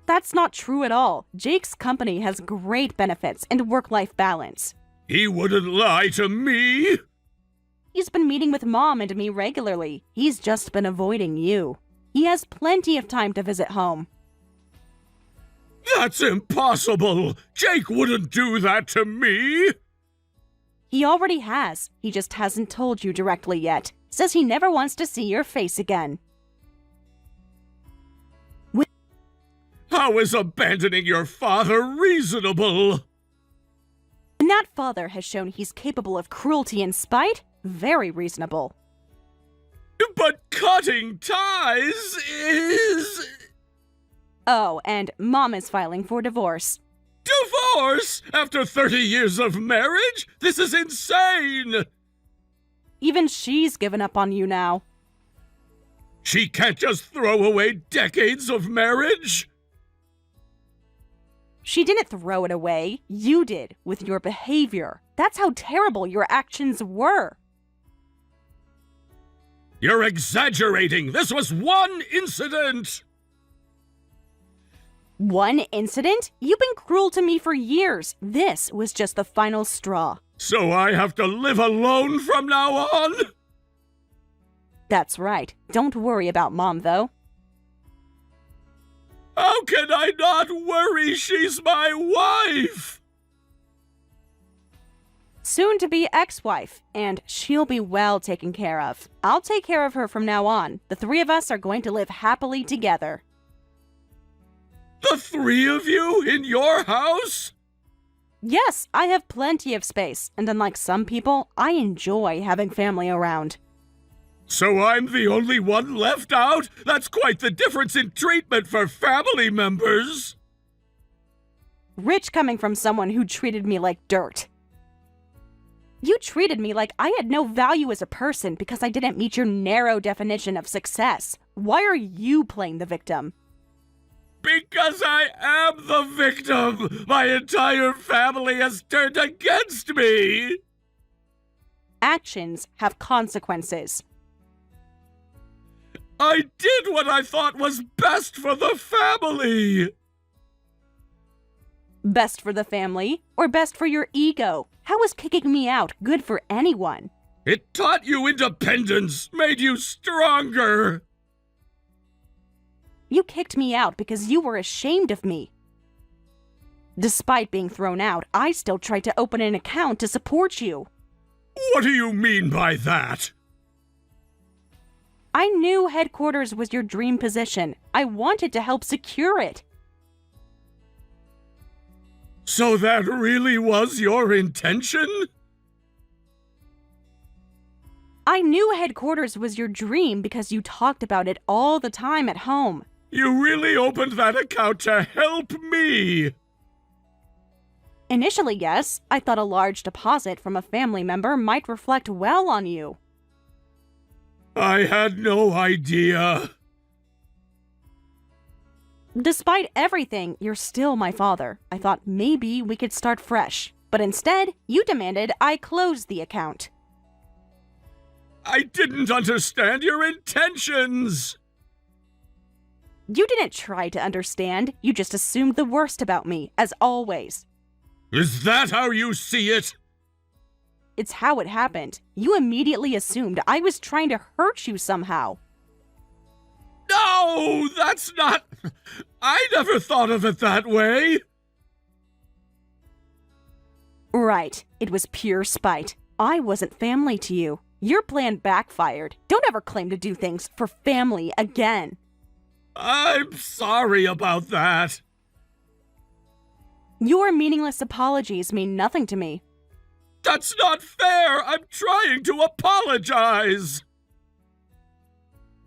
That's not true at all. Jake's company has great benefits and work-life balance. He wouldn't lie to me. He's been meeting with Mom and me regularly. He's just been avoiding you. He has plenty of time to visit home. That's impossible! Jake wouldn't do that to me! He already has. He just hasn't told you directly yet. Says he never wants to see your face again. How is abandoning your father reasonable? And that father has shown he's capable of cruelty and spite? Very reasonable. But cutting ties is... Oh, and Mom is filing for divorce. Divorce? After 30 years of marriage? This is insane! Even she's given up on you now. She can't just throw away decades of marriage? She didn't throw it away. You did, with your behavior. That's how terrible your actions were. You're exaggerating! This was one incident! One incident? You've been cruel to me for years. This was just the final straw. So I have to live alone from now on? That's right. Don't worry about Mom, though. How can I not worry? She's my wife! Soon to be ex-wife, and she'll be well taken care of. I'll take care of her from now on. The three of us are going to live happily together. The three of you in your house? Yes, I have plenty of space, and unlike some people, I enjoy having family around. So I'm the only one left out? That's quite the difference in treatment for family members. Rich coming from someone who treated me like dirt. You treated me like I had no value as a person because I didn't meet your narrow definition of success. Why are you playing the victim? Because I am the victim! My entire family has turned against me! Actions have consequences. I did what I thought was best for the family! Best for the family, or best for your ego? How is kicking me out good for anyone? It taught you independence, made you stronger! You kicked me out because you were ashamed of me. Despite being thrown out, I still tried to open an account to support you. What do you mean by that? I knew headquarters was your dream position. I wanted to help secure it. So that really was your intention? I knew headquarters was your dream because you talked about it all the time at home. You really opened that account to help me! Initially, yes. I thought a large deposit from a family member might reflect well on you. I had no idea. Despite everything, you're still my father. I thought maybe we could start fresh. But instead, you demanded I close the account. I didn't understand your intentions. You didn't try to understand. You just assumed the worst about me, as always. Is that how you see it? It's how it happened. You immediately assumed I was trying to hurt you somehow. No, that's not... I never thought of it that way. Right. It was pure spite. I wasn't family to you. Your plan backfired. Don't ever claim to do things for family again. I'm sorry about that. Your meaningless apologies mean nothing to me. That's not fair. I'm trying to apologize.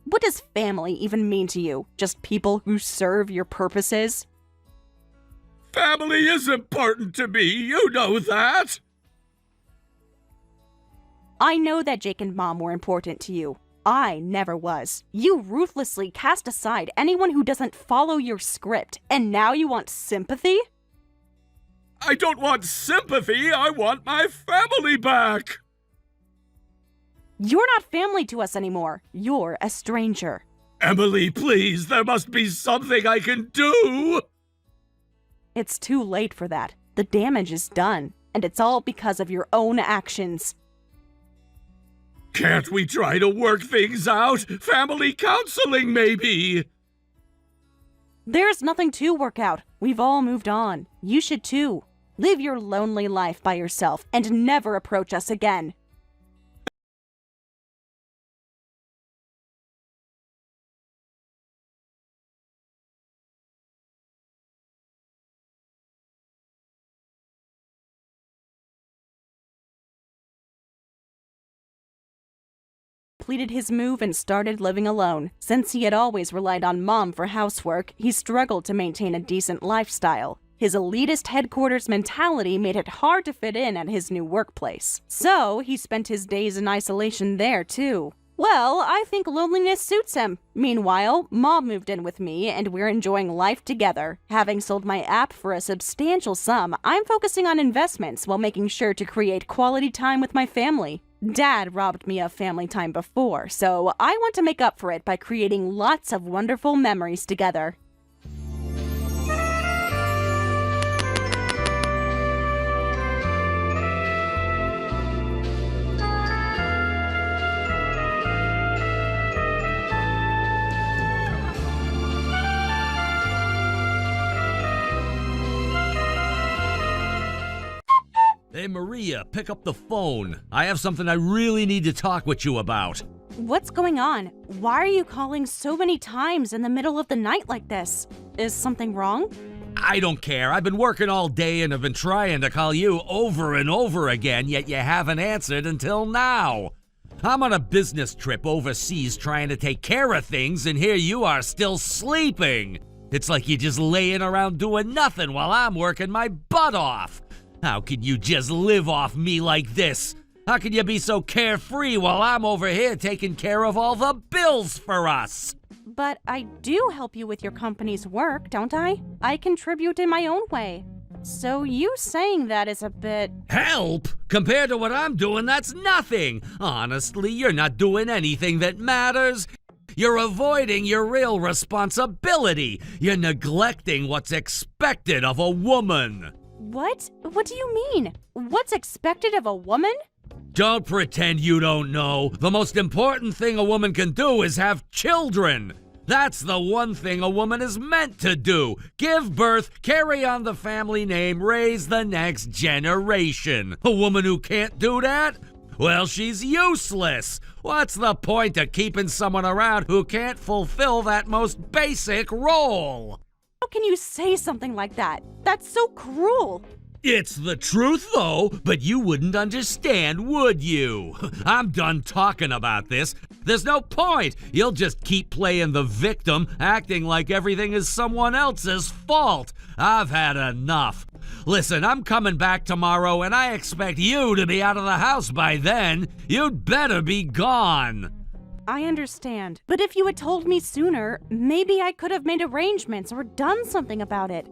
What does family even mean to you? Just people who serve your purposes? Family is important to me. You know that. I know that Jake and Mom were important to you. I never was. You ruthlessly cast aside anyone who doesn't follow your script, and now you want sympathy? I don't want sympathy. I want my family back. You're not family to us anymore. You're a stranger. Emily, please. There must be something I can do. It's too late for that. The damage is done, and it's all because of your own actions. Can't we try to work things out? Family counseling, maybe? There's nothing to work out. We've all moved on. You should too. Live your lonely life by yourself and never approach us again. Completed his move and started living alone. Since he had always relied on Mom for housework, he struggled to maintain a decent lifestyle. His elitist headquarters mentality made it hard to fit in at his new workplace. So, he spent his days in isolation there, too. Well, I think loneliness suits him. Meanwhile, Mom moved in with me, and we're enjoying life together. Having sold my app for a substantial sum, I'm focusing on investments while making sure to create quality time with my family. Dad robbed me of family time before, so I want to make up for it by creating lots of wonderful memories together. Hey Maria, pick up the phone. I have something I really need to talk with you about. What's going on? Why are you calling so many times in the middle of the night like this? Is something wrong? I don't care. I've been working all day and have been trying to call you over and over again, yet you haven't answered until now. I'm on a business trip overseas trying to take care of things, and here you are still sleeping. It's like you're just laying around doing nothing while I'm working my butt off. How can you just live off me like this? How can you be so carefree while I'm over here taking care of all the bills for us? But I do help you with your company's work, don't I? I contribute in my own way. So you saying that is a bit... Help? Compared to what I'm doing, that's nothing. Honestly, you're not doing anything that matters. You're avoiding your real responsibility. You're neglecting what's expected of a woman. What? What do you mean? What's expected of a woman? Don't pretend you don't know. The most important thing a woman can do is have children. That's the one thing a woman is meant to do. Give birth, carry on the family name, raise the next generation. A woman who can't do that? Well, she's useless. What's the point of keeping someone around who can't fulfill that most basic role? How can you say something like that? That's so cruel. It's the truth, though, but you wouldn't understand, would you? I'm done talking about this. There's no point. You'll just keep playing the victim, acting like everything is someone else's fault. I've had enough. Listen, I'm coming back tomorrow, and I expect you to be out of the house by then. You'd better be gone. I understand. But if you had told me sooner, maybe I could have made arrangements or done something about it.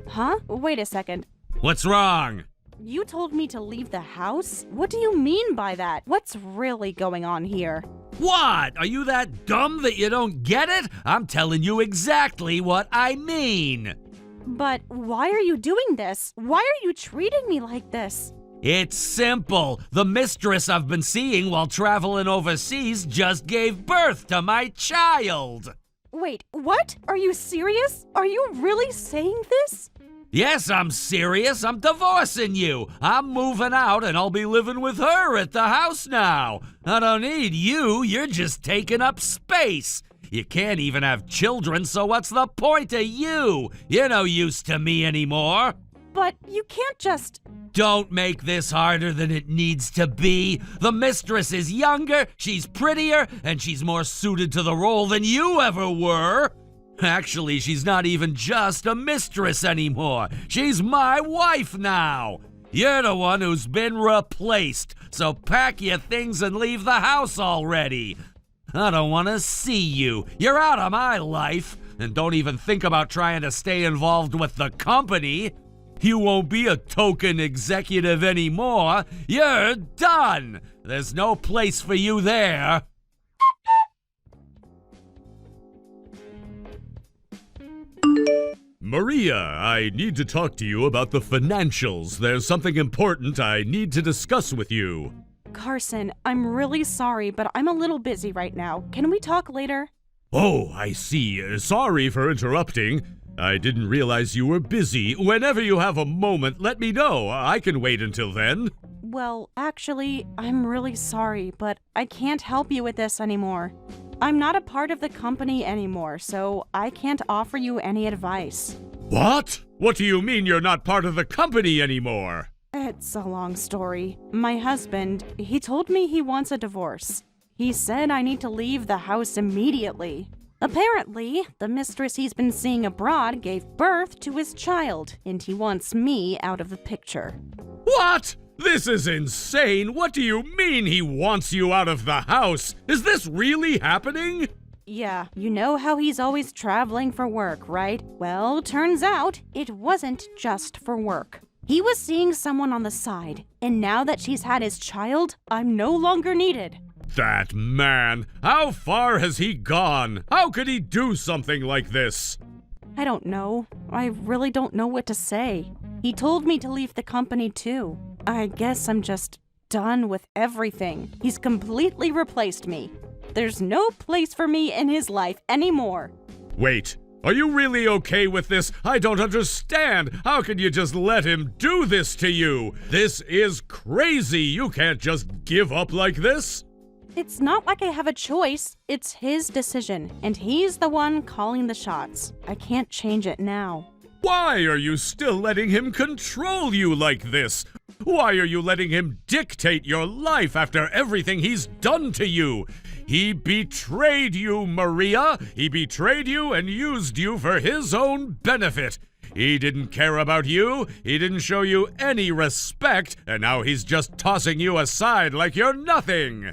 Huh? Wait a second. What's wrong? You told me to leave the house? What do you mean by that? What's really going on here? What? Are you that dumb that you don't get it? I'm telling you exactly what I mean. But why are you doing this? Why are you treating me like this? It's simple. The mistress I've been seeing while traveling overseas just gave birth to my child. Wait, what? Are you serious? Are you really saying this? Yes, I'm serious. I'm divorcing you. I'm moving out and I'll be living with her at the house now. I don't need you. You're just taking up space. You can't even have children, so what's the point of you? You're no use to me anymore. But you can't just... Don't make this harder than it needs to be. The mistress is younger, she's prettier, and she's more suited to the role than you ever were. Actually, she's not even just a mistress anymore. She's my wife now. You're the one who's been replaced, so pack your things and leave the house already. I don't want to see you. You're out of my life. And don't even think about trying to stay involved with the company. You won't be a token executive anymore. You're done. There's no place for you there. Maria, I need to talk to you about the financials. There's something important I need to discuss with you. Carson, I'm really sorry, but I'm a little busy right now. Can we talk later? Oh, I see. Sorry for interrupting. I didn't realize you were busy. Whenever you have a moment, let me know. I can wait until then. Well, actually, I'm really sorry, but I can't help you with this anymore. I'm not a part of the company anymore, so I can't offer you any advice. What? What do you mean you're not part of the company anymore? It's a long story. My husband, he told me he wants a divorce. He said I need to leave the house immediately. Apparently, the mistress he's been seeing abroad gave birth to his child, and he wants me out of the picture. What? This is insane! What do you mean he wants you out of the house? Is this really happening? Yeah, you know how he's always traveling for work, right? Well, turns out it wasn't just for work. He was seeing someone on the side, and now that she's had his child, I'm no longer needed. That man! How far has he gone? How could he do something like this? I don't know. I really don't know what to say. He told me to leave the company too. I guess I'm just done with everything. He's completely replaced me. There's no place for me in his life anymore. Wait, are you really okay with this? I don't understand. How can you just let him do this to you? This is crazy. You can't just give up like this. It's not like I have a choice. It's his decision, and he's the one calling the shots. I can't change it now. Why are you still letting him control you like this? Why are you letting him dictate your life after everything he's done to you? He betrayed you, Maria. He betrayed you and used you for his own benefit. He didn't care about you. He didn't show you any respect, and now he's just tossing you aside like you're nothing.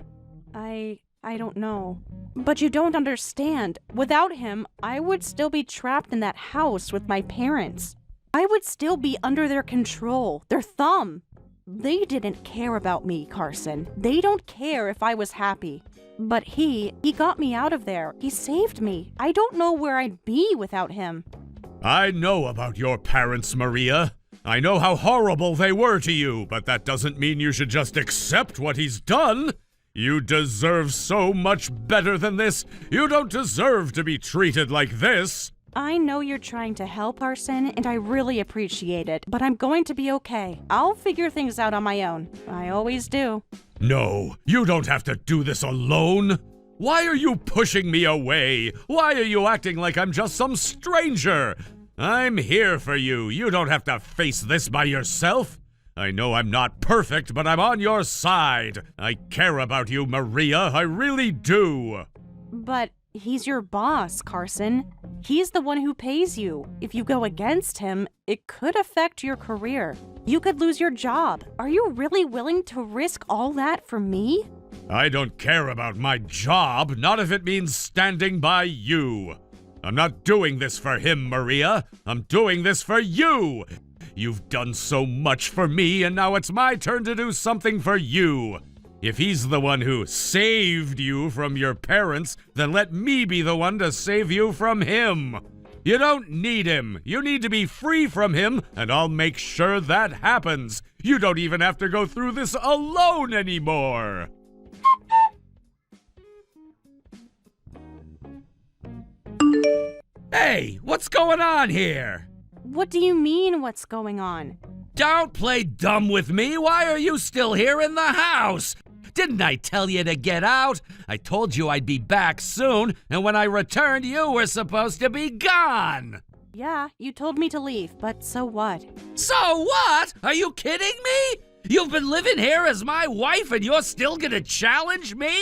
I don't know. But you don't understand. Without him, I would still be trapped in that house with my parents. I would still be under their control, their thumb. They didn't care about me, Carson. They don't care if I was happy. But he got me out of there. He saved me. I don't know where I'd be without him. I know about your parents, Maria. I know how horrible they were to you, but that doesn't mean you should just accept what he's done. You deserve so much better than this. You don't deserve to be treated like this. I know you're trying to help, Carson, and I really appreciate it, but I'm going to be okay. I'll figure things out on my own. I always do. No, you don't have to do this alone. Why are you pushing me away? Why are you acting like I'm just some stranger? I'm here for you. You don't have to face this by yourself. I know I'm not perfect, but I'm on your side. I care about you, Maria. I really do. But he's your boss, Carson. He's the one who pays you. If you go against him, it could affect your career. You could lose your job. Are you really willing to risk all that for me? I don't care about my job, not if it means standing by you. I'm not doing this for him, Maria. I'm doing this for you. You've done so much for me, and now it's my turn to do something for you. If he's the one who saved you from your parents, then let me be the one to save you from him. You don't need him. You need to be free from him, and I'll make sure that happens. You don't even have to go through this alone anymore. Hey, what's going on here? What do you mean, what's going on? Don't play dumb with me. Why are you still here in the house? Didn't I tell you to get out? I told you I'd be back soon, and when I returned, you were supposed to be gone. Yeah, you told me to leave, but so what? So what? Are you kidding me? You've been living here as my wife, and you're still gonna challenge me?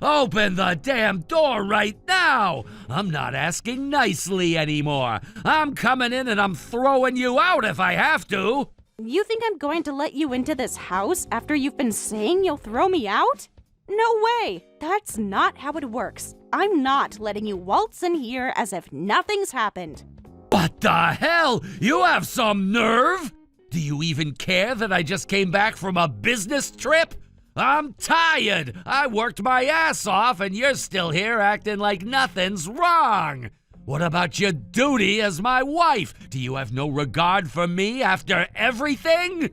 Open the damn door right now! I'm not asking nicely anymore. I'm coming in and I'm throwing you out if I have to. You think I'm going to let you into this house after you've been saying you'll throw me out? No way! That's not how it works. I'm not letting you waltz in here as if nothing's happened. What the hell? You have some nerve? Do you even care that I just came back from a business trip? I'm tired. I worked my ass off and you're still here acting like nothing's wrong. What about your duty as my wife? Do you have no regard for me after everything?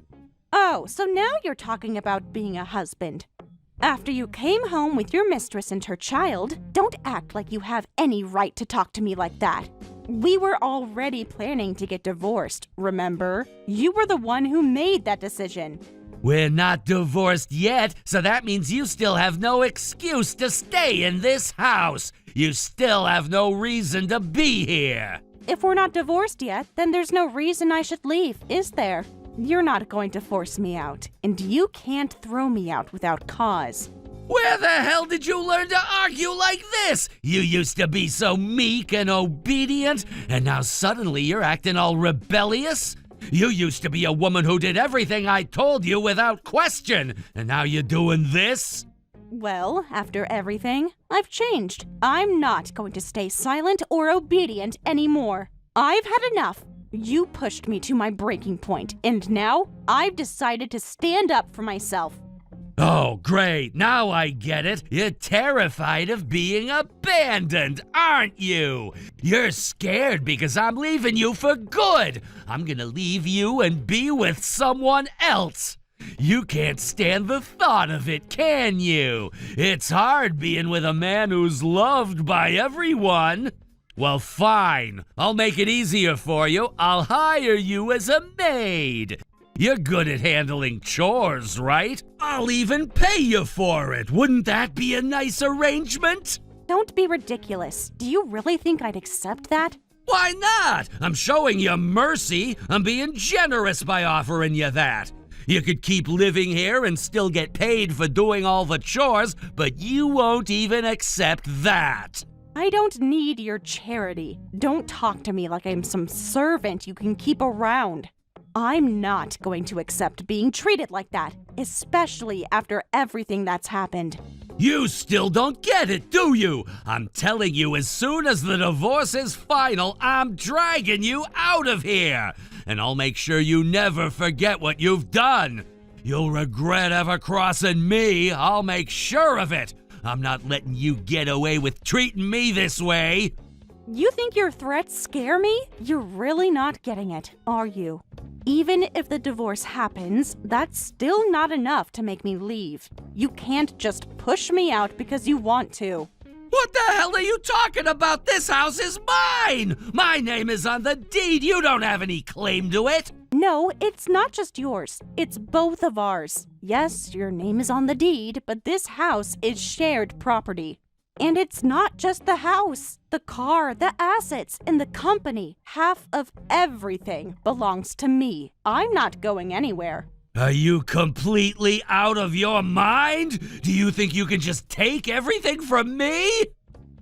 Oh, so now you're talking about being a husband. After you came home with your mistress and her child, don't act like you have any right to talk to me like that. We were already planning to get divorced, remember? You were the one who made that decision. We're not divorced yet, so that means you still have no excuse to stay in this house. You still have no reason to be here. If we're not divorced yet, then there's no reason I should leave, is there? You're not going to force me out, and you can't throw me out without cause. Where the hell did you learn to argue like this? You used to be so meek and obedient, and now suddenly you're acting all rebellious? You used to be a woman who did everything I told you without question, and now you're doing this? Well, after everything, I've changed. I'm not going to stay silent or obedient anymore. I've had enough. You pushed me to my breaking point, and now I've decided to stand up for myself. Oh, great. Now I get it. You're terrified of being abandoned, aren't you? You're scared because I'm leaving you for good. I'm gonna leave you and be with someone else. You can't stand the thought of it, can you? It's hard being with a man who's loved by everyone. Well, fine. I'll make it easier for you. I'll hire you as a maid. You're good at handling chores, right? I'll even pay you for it. Wouldn't that be a nice arrangement? Don't be ridiculous. Do you really think I'd accept that? Why not? I'm showing you mercy. I'm being generous by offering you that. You could keep living here and still get paid for doing all the chores, but you won't even accept that. I don't need your charity. Don't talk to me like I'm some servant you can keep around. I'm not going to accept being treated like that, especially after everything that's happened. You still don't get it, do you? I'm telling you, as soon as the divorce is final, I'm dragging you out of here. And I'll make sure you never forget what you've done. You'll regret ever crossing me. I'll make sure of it. I'm not letting you get away with treating me this way. You think your threats scare me? You're really not getting it, are you? Even if the divorce happens, that's still not enough to make me leave. You can't just push me out because you want to. What the hell are you talking about? This house is mine! My name is on the deed. You don't have any claim to it. No, it's not just yours. It's both of ours. Yes, your name is on the deed, but this house is shared property. And it's not just the house, the car, the assets, and the company. Half of everything belongs to me. I'm not going anywhere. Are you completely out of your mind? Do you think you can just take everything from me?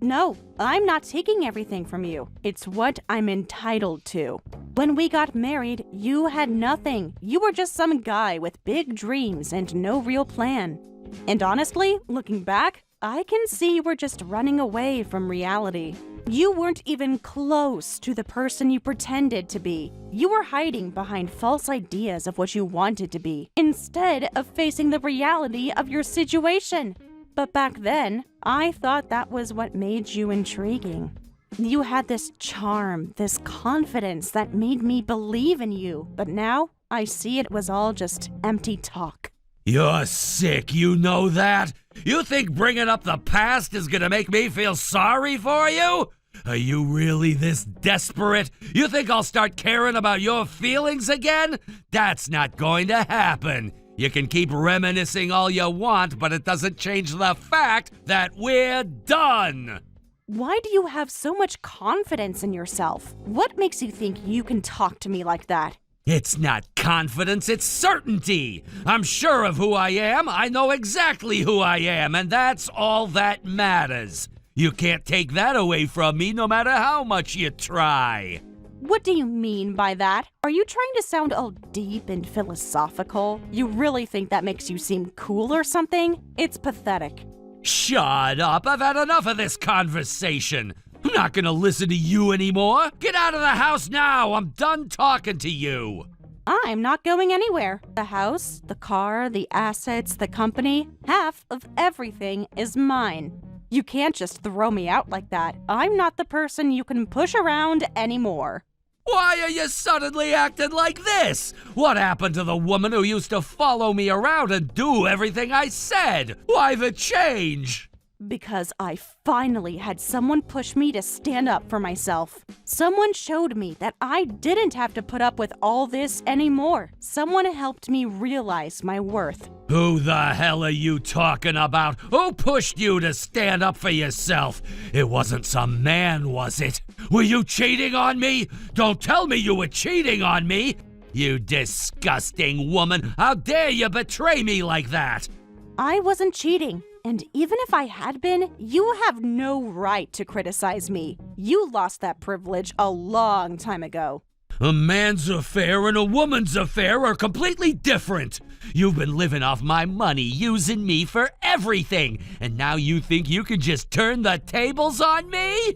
No, I'm not taking everything from you. It's what I'm entitled to. When we got married, you had nothing. You were just some guy with big dreams and no real plan. And honestly, looking back, I can see you were just running away from reality. You weren't even close to the person you pretended to be. You were hiding behind false ideas of what you wanted to be, instead of facing the reality of your situation. But back then, I thought that was what made you intriguing. You had this charm, this confidence that made me believe in you. But now, I see it was all just empty talk. You're sick, you know that? You think bringing up the past is gonna make me feel sorry for you? Are you really this desperate? You think I'll start caring about your feelings again? That's not going to happen. You can keep reminiscing all you want, but it doesn't change the fact that we're done. Why do you have so much confidence in yourself? What makes you think you can talk to me like that? It's not confidence, it's certainty. I'm sure of who I am. I know exactly who I am, and that's all that matters. You can't take that away from me no matter how much you try. What do you mean by that? Are you trying to sound all deep and philosophical? You really think that makes you seem cool or something? It's pathetic. Shut up. I've had enough of this conversation. I'm not gonna listen to you anymore. Get out of the house now. I'm done talking to you. I'm not going anywhere. The house, the car, the assets, the company, half of everything is mine. You can't just throw me out like that. I'm not the person you can push around anymore. Why are you suddenly acting like this? What happened to the woman who used to follow me around and do everything I said? Why the change? Because I finally had someone push me to stand up for myself. Someone showed me that I didn't have to put up with all this anymore. Someone helped me realize my worth. Who the hell are you talking about? Who pushed you to stand up for yourself? It wasn't some man, was it? Were you cheating on me? Don't tell me you were cheating on me! You disgusting woman! How dare you betray me like that? I wasn't cheating. And even if I had been, you have no right to criticize me. You lost that privilege a long time ago. A man's affair and a woman's affair are completely different. You've been living off my money, using me for everything, and now you think you can just turn the tables on me?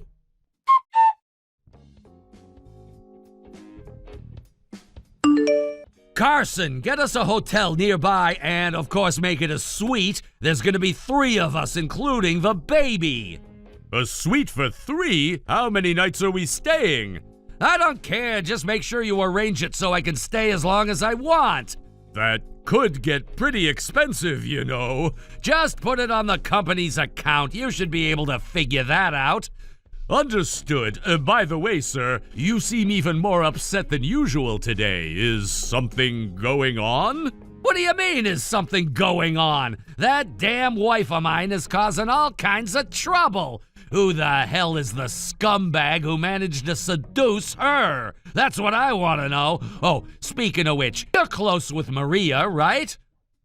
Carson, get us a hotel nearby and, of course, make it a suite. There's gonna be 3 of us, including the baby. A suite for 3? How many nights are we staying? I don't care. Just make sure you arrange it so I can stay as long as I want. That could get pretty expensive, you know. Just put it on the company's account. You should be able to figure that out. Understood. By the way, sir, you seem even more upset than usual today. Is something going on? What do you mean, is something going on? That damn wife of mine is causing all kinds of trouble. Who the hell is the scumbag who managed to seduce her? That's what I want to know. Oh, speaking of which, you're close with Maria, right?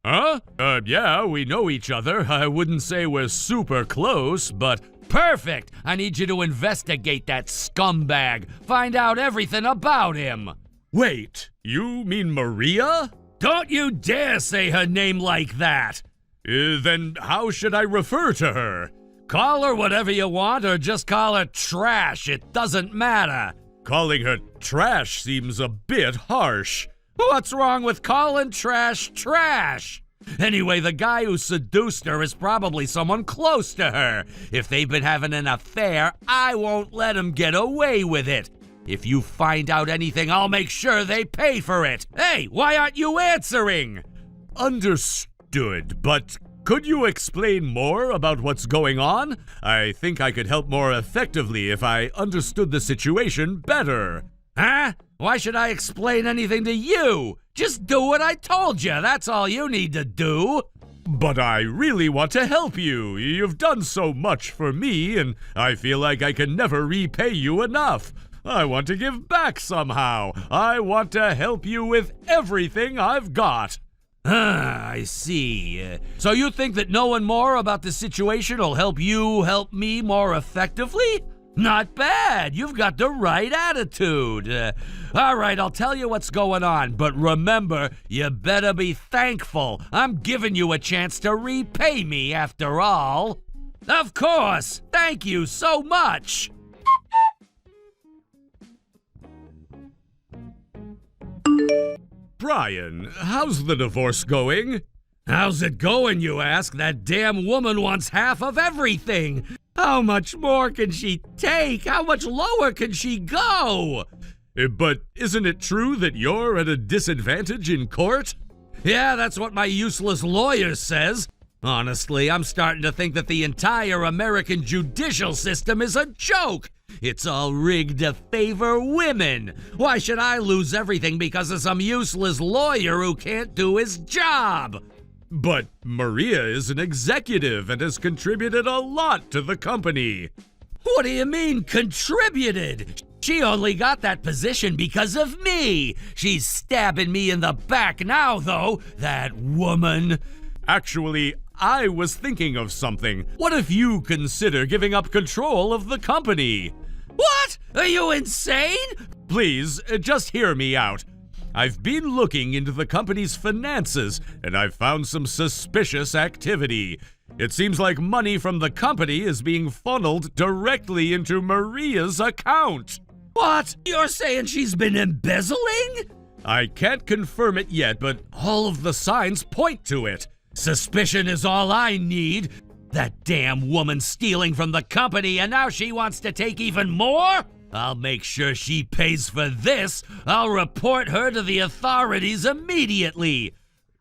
Huh? Yeah, we know each other. I wouldn't say we're super close, but... Perfect! I need you to investigate that scumbag. Find out everything about him. Wait, you mean Maria? Don't you dare say her name like that. Then how should I refer to her? Call her whatever you want, or just call her trash. It doesn't matter. Calling her trash seems a bit harsh. What's wrong with calling trash trash? Anyway, the guy who seduced her is probably someone close to her. If they've been having an affair, I won't let them get away with it. If you find out anything, I'll make sure they pay for it. Hey, why aren't you answering? Understood, but could you explain more about what's going on? I think I could help more effectively if I understood the situation better. Huh? Why should I explain anything to you? Just do what I told you. That's all you need to do. But I really want to help you. You've done so much for me, and I feel like I can never repay you enough. I want to give back somehow. I want to help you with everything I've got. I see. So you think that knowing more about the situation will help you help me more effectively? Not bad. You've got the right attitude. All right, I'll tell you what's going on, but remember, you better be thankful. I'm giving you a chance to repay me after all. Of course. Thank you so much. Brian, how's the divorce going? How's it going, you ask? That damn woman wants half of everything. How much more can she take? How much lower can she go? But isn't it true that you're at a disadvantage in court? Yeah, that's what my useless lawyer says. Honestly, I'm starting to think that the entire American judicial system is a joke. It's all rigged to favor women. Why should I lose everything because of some useless lawyer who can't do his job? But Maria is an executive and has contributed a lot to the company. What do you mean, contributed? She only got that position because of me. She's stabbing me in the back now, though, that woman. Actually, I was thinking of something. What if you consider giving up control of the company? What? Are you insane? Please, just hear me out. I've been looking into the company's finances, and I've found some suspicious activity. It seems like money from the company is being funneled directly into Maria's account. What? You're saying she's been embezzling? I can't confirm it yet, but all of the signs point to it. Suspicion is all I need. That damn woman stealing from the company, and now she wants to take even more? I'll make sure she pays for this. I'll report her to the authorities immediately.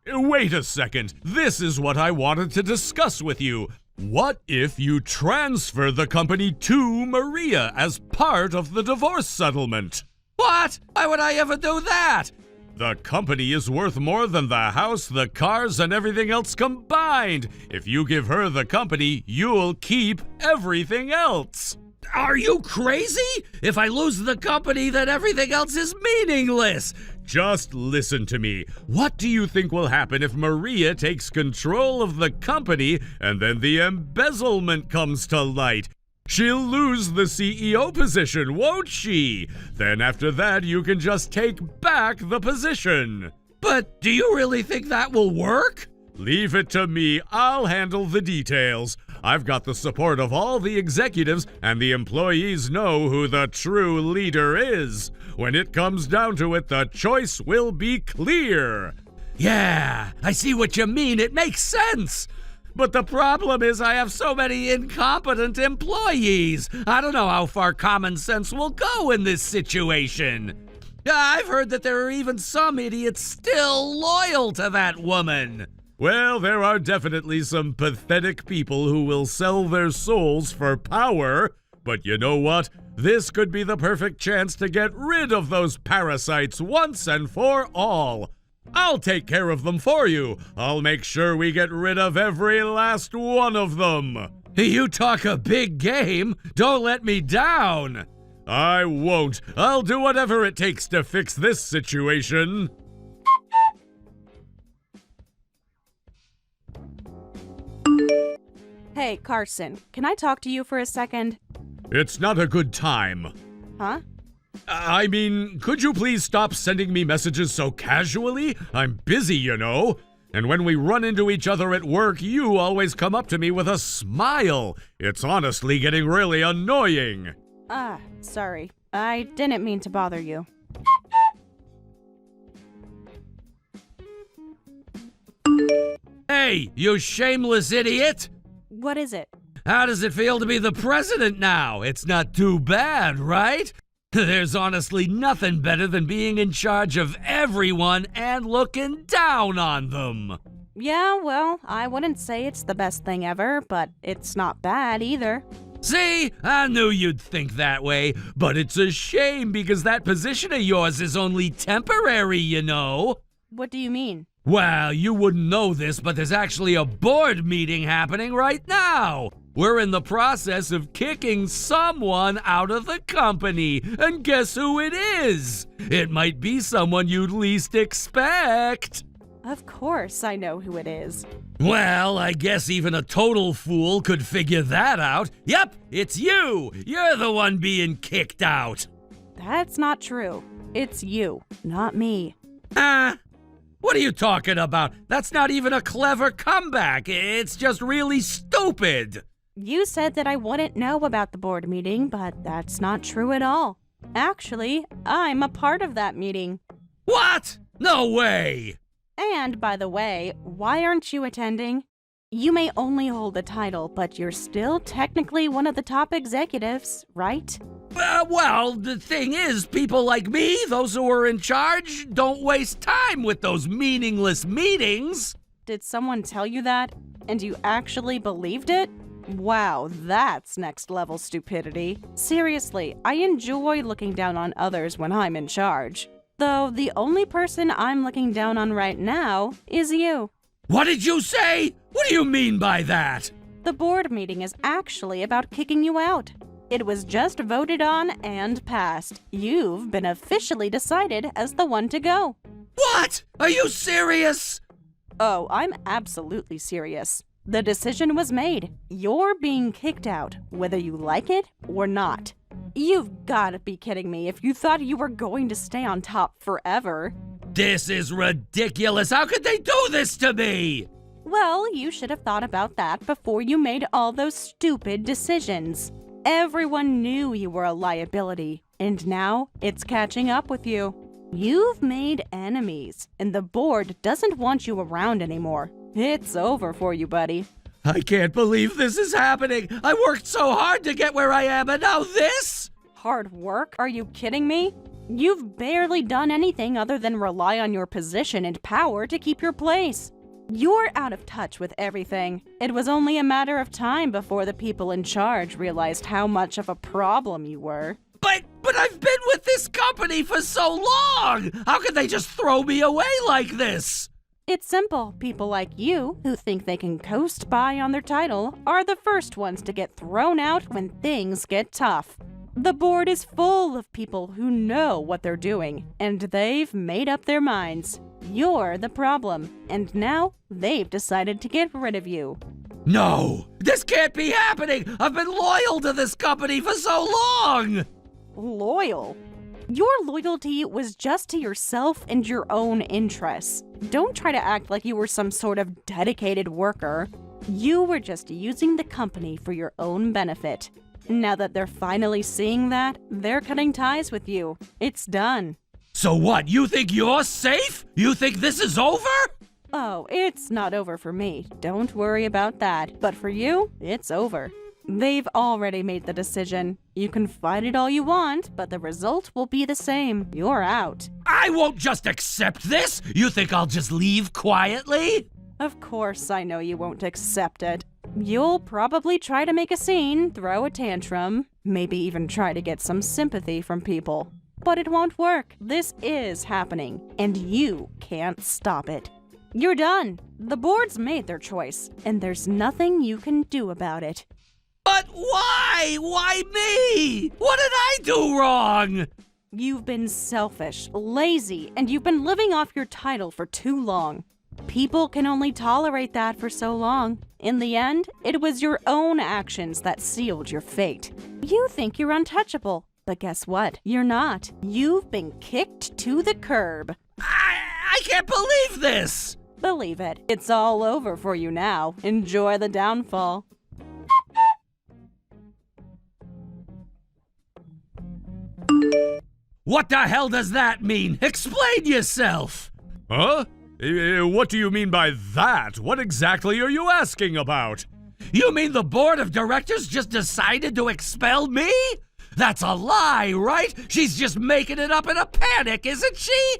Wait a second. This is what I wanted to discuss with you. What if you transfer the company to Maria as part of the divorce settlement? What? Why would I ever do that? The company is worth more than the house, the cars, and everything else combined. If you give her the company, you'll keep everything else. Are you crazy? If I lose the company, then everything else is meaningless. Just listen to me. What do you think will happen if Maria takes control of the company and then the embezzlement comes to light? She'll lose the CEO position, won't she? Then after that, you can just take back the position. But do you really think that will work? Leave it to me. I'll handle the details. I've got the support of all the executives, and the employees know who the true leader is. When it comes down to it, the choice will be clear. Yeah, I see what you mean. It makes sense. But the problem is I have so many incompetent employees. I don't know how far common sense will go in this situation. I've heard that there are even some idiots still loyal to that woman. Well, there are definitely some pathetic people who will sell their souls for power. But you know what? This could be the perfect chance to get rid of those parasites once and for all. I'll take care of them for you. I'll make sure we get rid of every last one of them. You talk a big game. Don't let me down. I won't. I'll do whatever it takes to fix this situation. Hey, Carson, can I talk to you for a second? It's not a good time. Huh? I mean, could you please stop sending me messages so casually? I'm busy, you know. And when we run into each other at work, you always come up to me with a smile. It's honestly getting really annoying. Sorry. I didn't mean to bother you. Hey, you shameless idiot! What is it? How does it feel to be the president now? It's not too bad, right? There's honestly nothing better than being in charge of everyone and looking down on them. Yeah, well, I wouldn't say it's the best thing ever, but it's not bad either. See? I knew you'd think that way, but it's a shame because that position of yours is only temporary, you know. What do you mean? Well, you wouldn't know this, but there's actually a board meeting happening right now. We're in the process of kicking someone out of the company, and guess who it is? It might be someone you'd least expect. Of course I know who it is. Well, I guess even a total fool could figure that out. Yep, it's you! You're the one being kicked out! That's not true. It's you, not me. What are you talking about? That's not even a clever comeback. It's just really stupid. You said that I wouldn't know about the board meeting, but that's not true at all. Actually, I'm a part of that meeting. What? No way! And, by the way, why aren't you attending? You may only hold the title, but you're still technically one of the top executives, right? Well, the thing is, people like me, those who are in charge, don't waste time with those meaningless meetings. Did someone tell you that? And you actually believed it? Wow, that's next level stupidity. Seriously, I enjoy looking down on others when I'm in charge. Though the only person I'm looking down on right now is you. What did you say? What do you mean by that? The board meeting is actually about kicking you out. It was just voted on and passed. You've been officially decided as the one to go. What? Are you serious? Oh, I'm absolutely serious. The decision was made. You're being kicked out, whether you like it or not. You've gotta be kidding me if you thought you were going to stay on top forever. This is ridiculous. How could they do this to me? Well, you should have thought about that before you made all those stupid decisions. Everyone knew you were a liability, and now it's catching up with you. You've made enemies, and the board doesn't want you around anymore. It's over for you, buddy. I can't believe this is happening. I worked so hard to get where I am, and now this? Hard work? Are you kidding me? You've barely done anything other than rely on your position and power to keep your place. You're out of touch with everything. It was only a matter of time before the people in charge realized how much of a problem you were. But I've been with this company for so long! How could they just throw me away like this? It's simple. People like you, who think they can coast by on their title, are the first ones to get thrown out when things get tough. The board is full of people who know what they're doing, and they've made up their minds. You're the problem, and now they've decided to get rid of you. No! This can't be happening! I've been loyal to this company for so long! Loyal? Your loyalty was just to yourself and your own interests. Don't try to act like you were some sort of dedicated worker. You were just using the company for your own benefit. Now that they're finally seeing that, they're cutting ties with you. It's done. So what, you think you're safe? You think this is over? Oh, it's not over for me. Don't worry about that. But for you, it's over. They've already made the decision. You can fight it all you want, but the result will be the same. You're out. I won't just accept this! You think I'll just leave quietly? Of course I know you won't accept it. You'll probably try to make a scene, throw a tantrum, maybe even try to get some sympathy from people. But it won't work. This is happening, and you can't stop it. You're done. The board's made their choice, and there's nothing you can do about it. But why? Why me? What did I do wrong? You've been selfish, lazy, and you've been living off your title for too long. People can only tolerate that for so long. In the end, it was your own actions that sealed your fate. You think you're untouchable, but guess what? You're not. You've been kicked to the curb. I can't believe this! Believe it. It's all over for you now. Enjoy the downfall. What the hell does that mean? Explain yourself! Huh? What do you mean by that? What exactly are you asking about? You mean the board of directors just decided to expel me? That's a lie, right? She's just making it up in a panic, isn't she?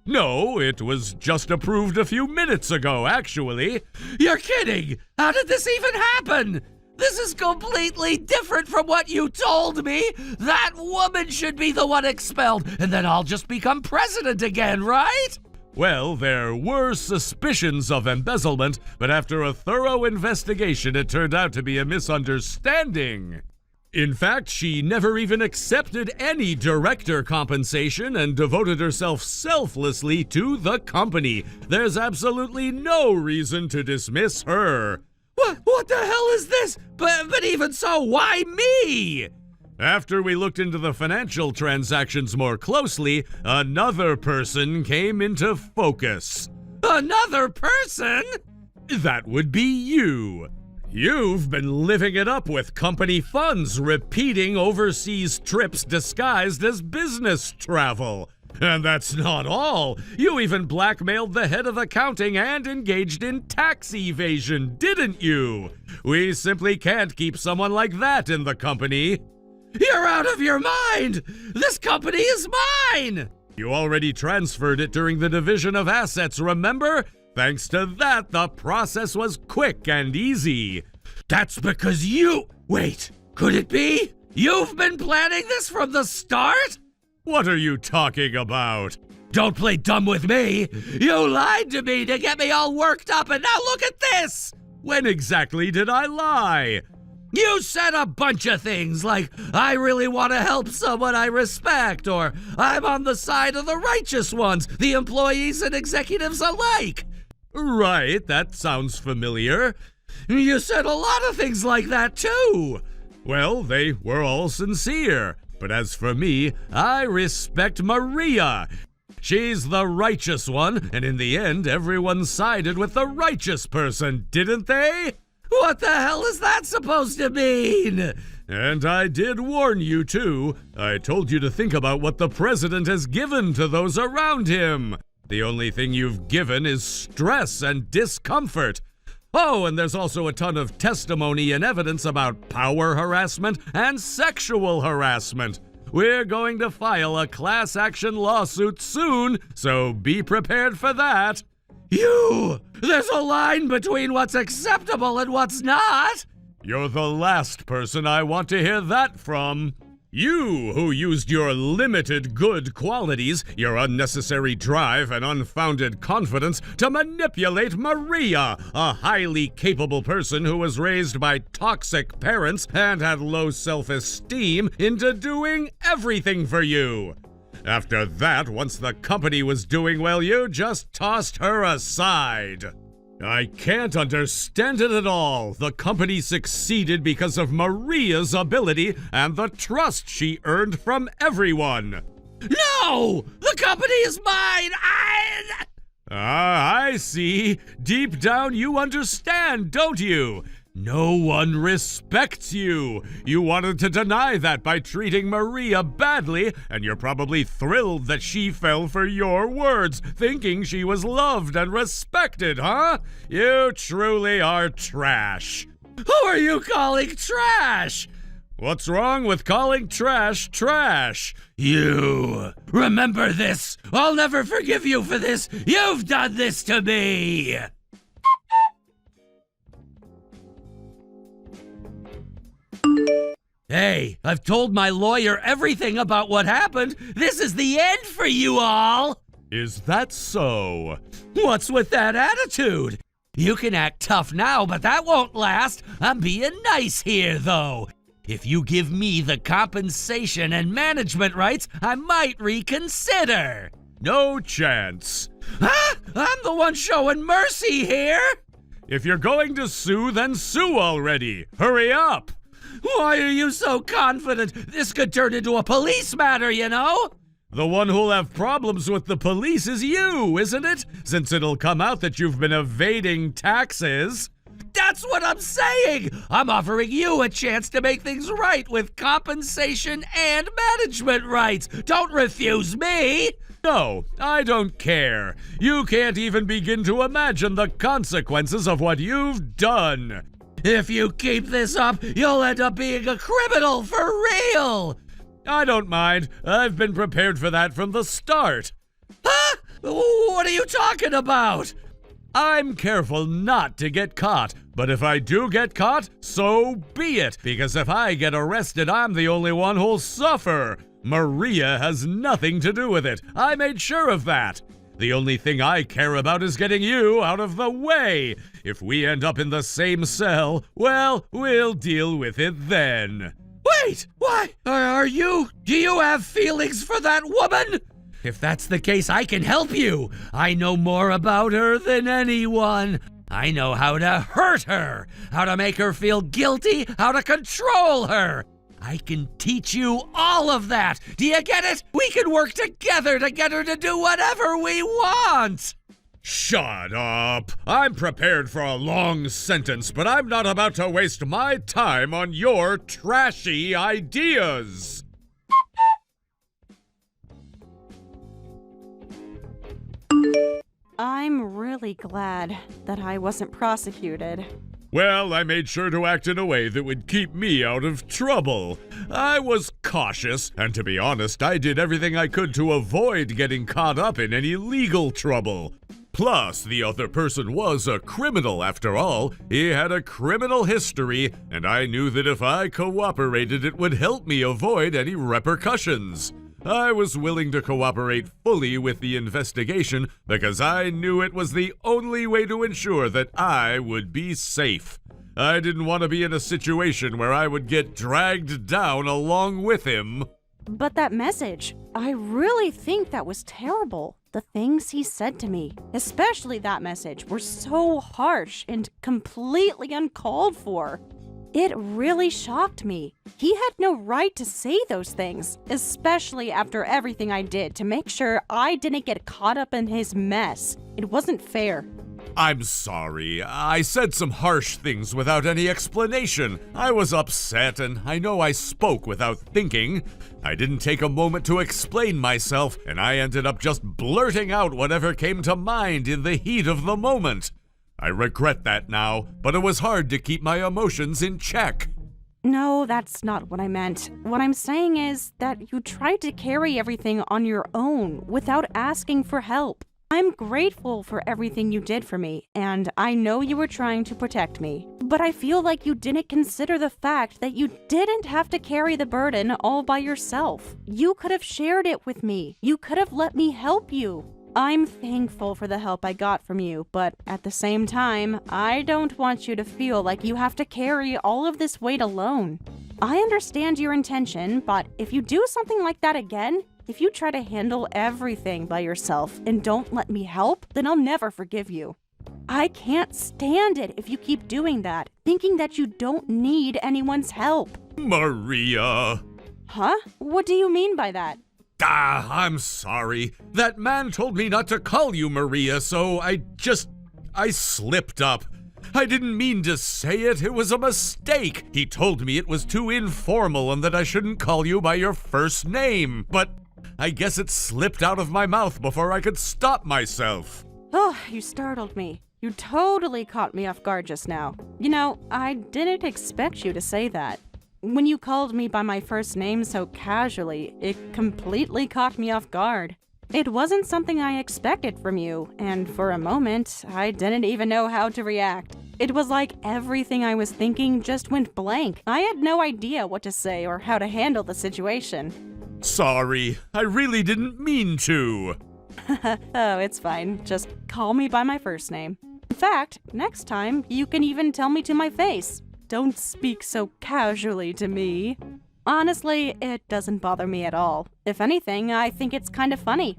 No, it was just approved a few minutes ago, actually. You're kidding! How did this even happen? This is completely different from what you told me! That woman should be the one expelled, and then I'll just become president again, right? Well, there were suspicions of embezzlement, but after a thorough investigation, it turned out to be a misunderstanding. In fact, she never even accepted any director compensation and devoted herself selflessly to the company. There's absolutely no reason to dismiss her. What the hell is this? But even so, why me? After we looked into the financial transactions more closely, another person came into focus. Another person? That would be you. You've been living it up with company funds, repeating overseas trips disguised as business travel. And that's not all. You even blackmailed the head of accounting and engaged in tax evasion, didn't you? We simply can't keep someone like that in the company. You're out of your mind! This company is mine! You already transferred it during the division of assets, remember? Thanks to that, the process was quick and easy. That's because you... Wait, could it be? You've been planning this from the start? What are you talking about? Don't play dumb with me! You lied to me to get me all worked up, and now look at this! When exactly did I lie? You said a bunch of things like, I really want to help someone I respect, or I'm on the side of the righteous ones, the employees and executives alike. Right, that sounds familiar. You said a lot of things like that too. Well, they were all sincere. But as for me, I respect Maria. She's the righteous one, and in the end, everyone sided with the righteous person, didn't they? What the hell is that supposed to mean? And I did warn you, too. I told you to think about what the president has given to those around him. The only thing you've given is stress and discomfort. Oh, and there's also a ton of testimony and evidence about power harassment and sexual harassment. We're going to file a class action lawsuit soon, so be prepared for that. There's a line between what's acceptable and what's not. You're the last person I want to hear that from. You, who used your limited good qualities, your unnecessary drive and unfounded confidence to manipulate Maria, a highly capable person who was raised by toxic parents and had low self-esteem, into doing everything for you. After that, once the company was doing well, you just tossed her aside. I can't understand it at all. The company succeeded because of Maria's ability and the trust she earned from everyone. No! The company is mine! I see. Deep down you understand, don't you? No one respects you. You wanted to deny that by treating Maria badly, and you're probably thrilled that she fell for your words, thinking she was loved and respected, huh? You truly are trash. Who are you calling trash? What's wrong with calling trash trash? You. Remember this. I'll never forgive you for this. You've done this to me. Hey, I've told my lawyer everything about what happened. This is the end for you all. Is that so? What's with that attitude? You can act tough now, but that won't last. I'm being nice here, though. If you give me the compensation and management rights, I might reconsider. No chance. Huh? I'm the one showing mercy here. If you're going to sue, then sue already. Hurry up. Why are you so confident? This could turn into a police matter, you know? The one who'll have problems with the police is you, isn't it? Since it'll come out that you've been evading taxes. That's what I'm saying! I'm offering you a chance to make things right with compensation and management rights. Don't refuse me! No, I don't care. You can't even begin to imagine the consequences of what you've done. If you keep this up, you'll end up being a criminal for real! I don't mind. I've been prepared for that from the start. Huh? What are you talking about? I'm careful not to get caught, but if I do get caught, so be it, because if I get arrested, I'm the only one who'll suffer. Maria has nothing to do with it. I made sure of that. The only thing I care about is getting you out of the way. If we end up in the same cell, well, we'll deal with it then. Wait! Why? Do you have feelings for that woman? If that's the case, I can help you. I know more about her than anyone. I know how to hurt her, how to make her feel guilty, how to control her. I can teach you all of that. Do you get it? We can work together to get her to do whatever we want. Shut up! I'm prepared for a long sentence, but I'm not about to waste my time on your trashy ideas! I'm really glad that I wasn't prosecuted. Well, I made sure to act in a way that would keep me out of trouble. I was cautious, and to be honest, I did everything I could to avoid getting caught up in any legal trouble. Plus, the other person was a criminal after all. He had a criminal history, and I knew that if I cooperated, it would help me avoid any repercussions. I was willing to cooperate fully with the investigation because I knew it was the only way to ensure that I would be safe. I didn't want to be in a situation where I would get dragged down along with him. But that message, I really think that was terrible. The things he said to me, especially that message, were so harsh and completely uncalled for. It really shocked me. He had no right to say those things, especially after everything I did to make sure I didn't get caught up in his mess. It wasn't fair. I'm sorry. I said some harsh things without any explanation. I was upset, and I know I spoke without thinking. I didn't take a moment to explain myself, and I ended up just blurting out whatever came to mind in the heat of the moment. I regret that now, but it was hard to keep my emotions in check. No, that's not what I meant. What I'm saying is that you tried to carry everything on your own without asking for help. I'm grateful for everything you did for me, and I know you were trying to protect me. But I feel like you didn't consider the fact that you didn't have to carry the burden all by yourself. You could have shared it with me. You could have let me help you. I'm thankful for the help I got from you, but at the same time, I don't want you to feel like you have to carry all of this weight alone. I understand your intention, but if you do something like that again, if you try to handle everything by yourself and don't let me help, then I'll never forgive you. I can't stand it if you keep doing that, thinking that you don't need anyone's help. Maria! Huh? What do you mean by that? I'm sorry. That man told me not to call you Maria, so I slipped up. I didn't mean to say it. It was a mistake. He told me it was too informal and that I shouldn't call you by your first name. But I guess it slipped out of my mouth before I could stop myself. Oh, you startled me. You totally caught me off guard just now. You know, I didn't expect you to say that. When you called me by my first name so casually, it completely caught me off guard. It wasn't something I expected from you, and for a moment, I didn't even know how to react. It was like everything I was thinking just went blank. I had no idea what to say or how to handle the situation. Sorry, I really didn't mean to. Oh, it's fine. Just call me by my first name. In fact, next time, you can even tell me to my face. Don't speak so casually to me. Honestly, it doesn't bother me at all. If anything, I think it's kind of funny.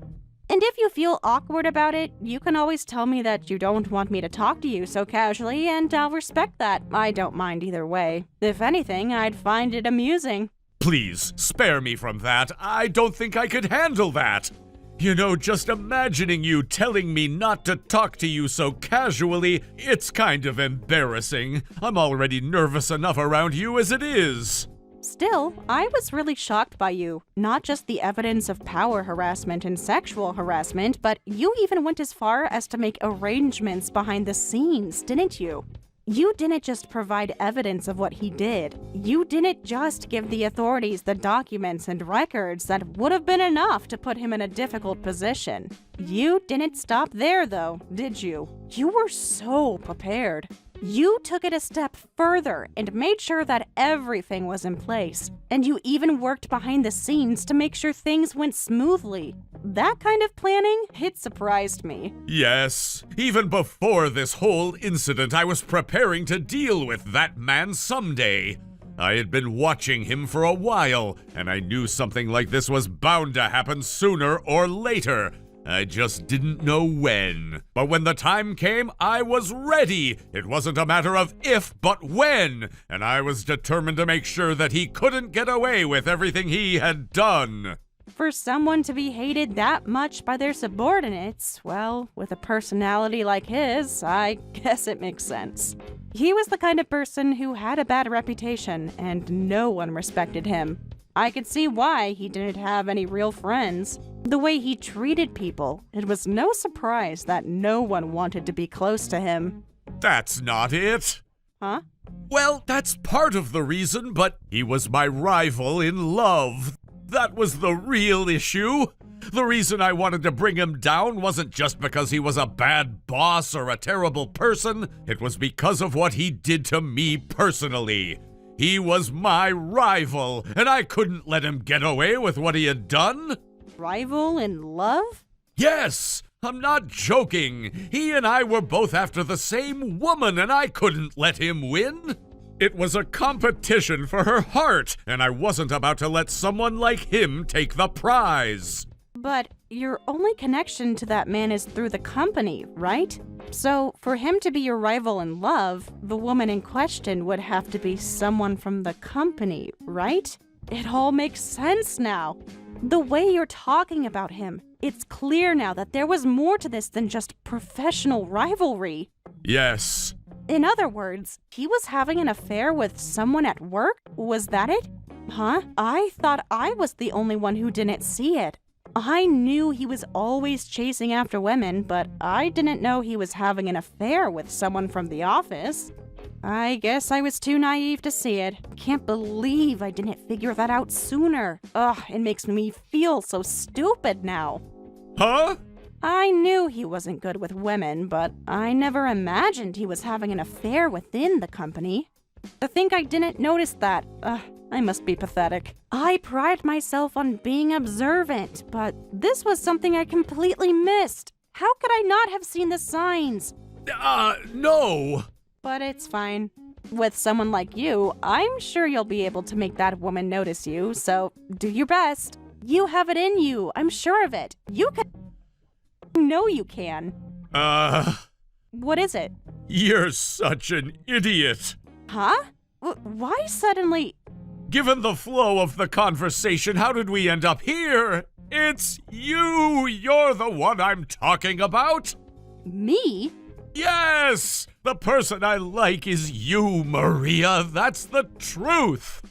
And if you feel awkward about it, you can always tell me that you don't want me to talk to you so casually, and I'll respect that. I don't mind either way. If anything, I'd find it amusing. Please, spare me from that. I don't think I could handle that. You know, just imagining you telling me not to talk to you so casually, it's kind of embarrassing. I'm already nervous enough around you as it is. Still, I was really shocked by you. Not just the evidence of power harassment and sexual harassment, but you even went as far as to make arrangements behind the scenes, didn't you? You didn't just provide evidence of what he did. You didn't just give the authorities the documents and records that would have been enough to put him in a difficult position. You didn't stop there, though, did you? You were so prepared. You took it a step further and made sure that everything was in place. And you even worked behind the scenes to make sure things went smoothly. That kind of planning, it surprised me. Yes, even before this whole incident, I was preparing to deal with that man someday. I had been watching him for a while, and I knew something like this was bound to happen sooner or later. I just didn't know when. But when the time came, I was ready. It wasn't a matter of if, but when. And I was determined to make sure that he couldn't get away with everything he had done. For someone to be hated that much by their subordinates, well, with a personality like his, I guess it makes sense. He was the kind of person who had a bad reputation, and no one respected him. I could see why he didn't have any real friends. The way he treated people, it was no surprise that no one wanted to be close to him. That's not it. Huh? Well, that's part of the reason, but he was my rival in love. That was the real issue. The reason I wanted to bring him down wasn't just because he was a bad boss or a terrible person. It was because of what he did to me personally. He was my rival, and I couldn't let him get away with what he had done. Rival in love? Yes, I'm not joking. He and I were both after the same woman, and I couldn't let him win. It was a competition for her heart, and I wasn't about to let someone like him take the prize. But your only connection to that man is through the company, right? So, for him to be your rival in love, the woman in question would have to be someone from the company, right? It all makes sense now. The way you're talking about him, it's clear now that there was more to this than just professional rivalry. Yes. In other words, he was having an affair with someone at work? Was that it? Huh? I thought I was the only one who didn't see it. I knew he was always chasing after women, but I didn't know he was having an affair with someone from the office. I guess I was too naive to see it. Can't believe I didn't figure that out sooner. Ugh, it makes me feel so stupid now. Huh? I knew he wasn't good with women, but I never imagined he was having an affair within the company. To think I didn't notice that, I must be pathetic. I pride myself on being observant, but this was something I completely missed. How could I not have seen the signs? No. But it's fine. With someone like you, I'm sure you'll be able to make that woman notice you, so do your best. You have it in you, I'm sure of it. You can. No, you can. What is it? You're such an idiot. Huh? Why suddenly? Given the flow of the conversation, how did we end up here? It's you! You're the one I'm talking about! Me? Yes! The person I like is you, Maria. That's the truth.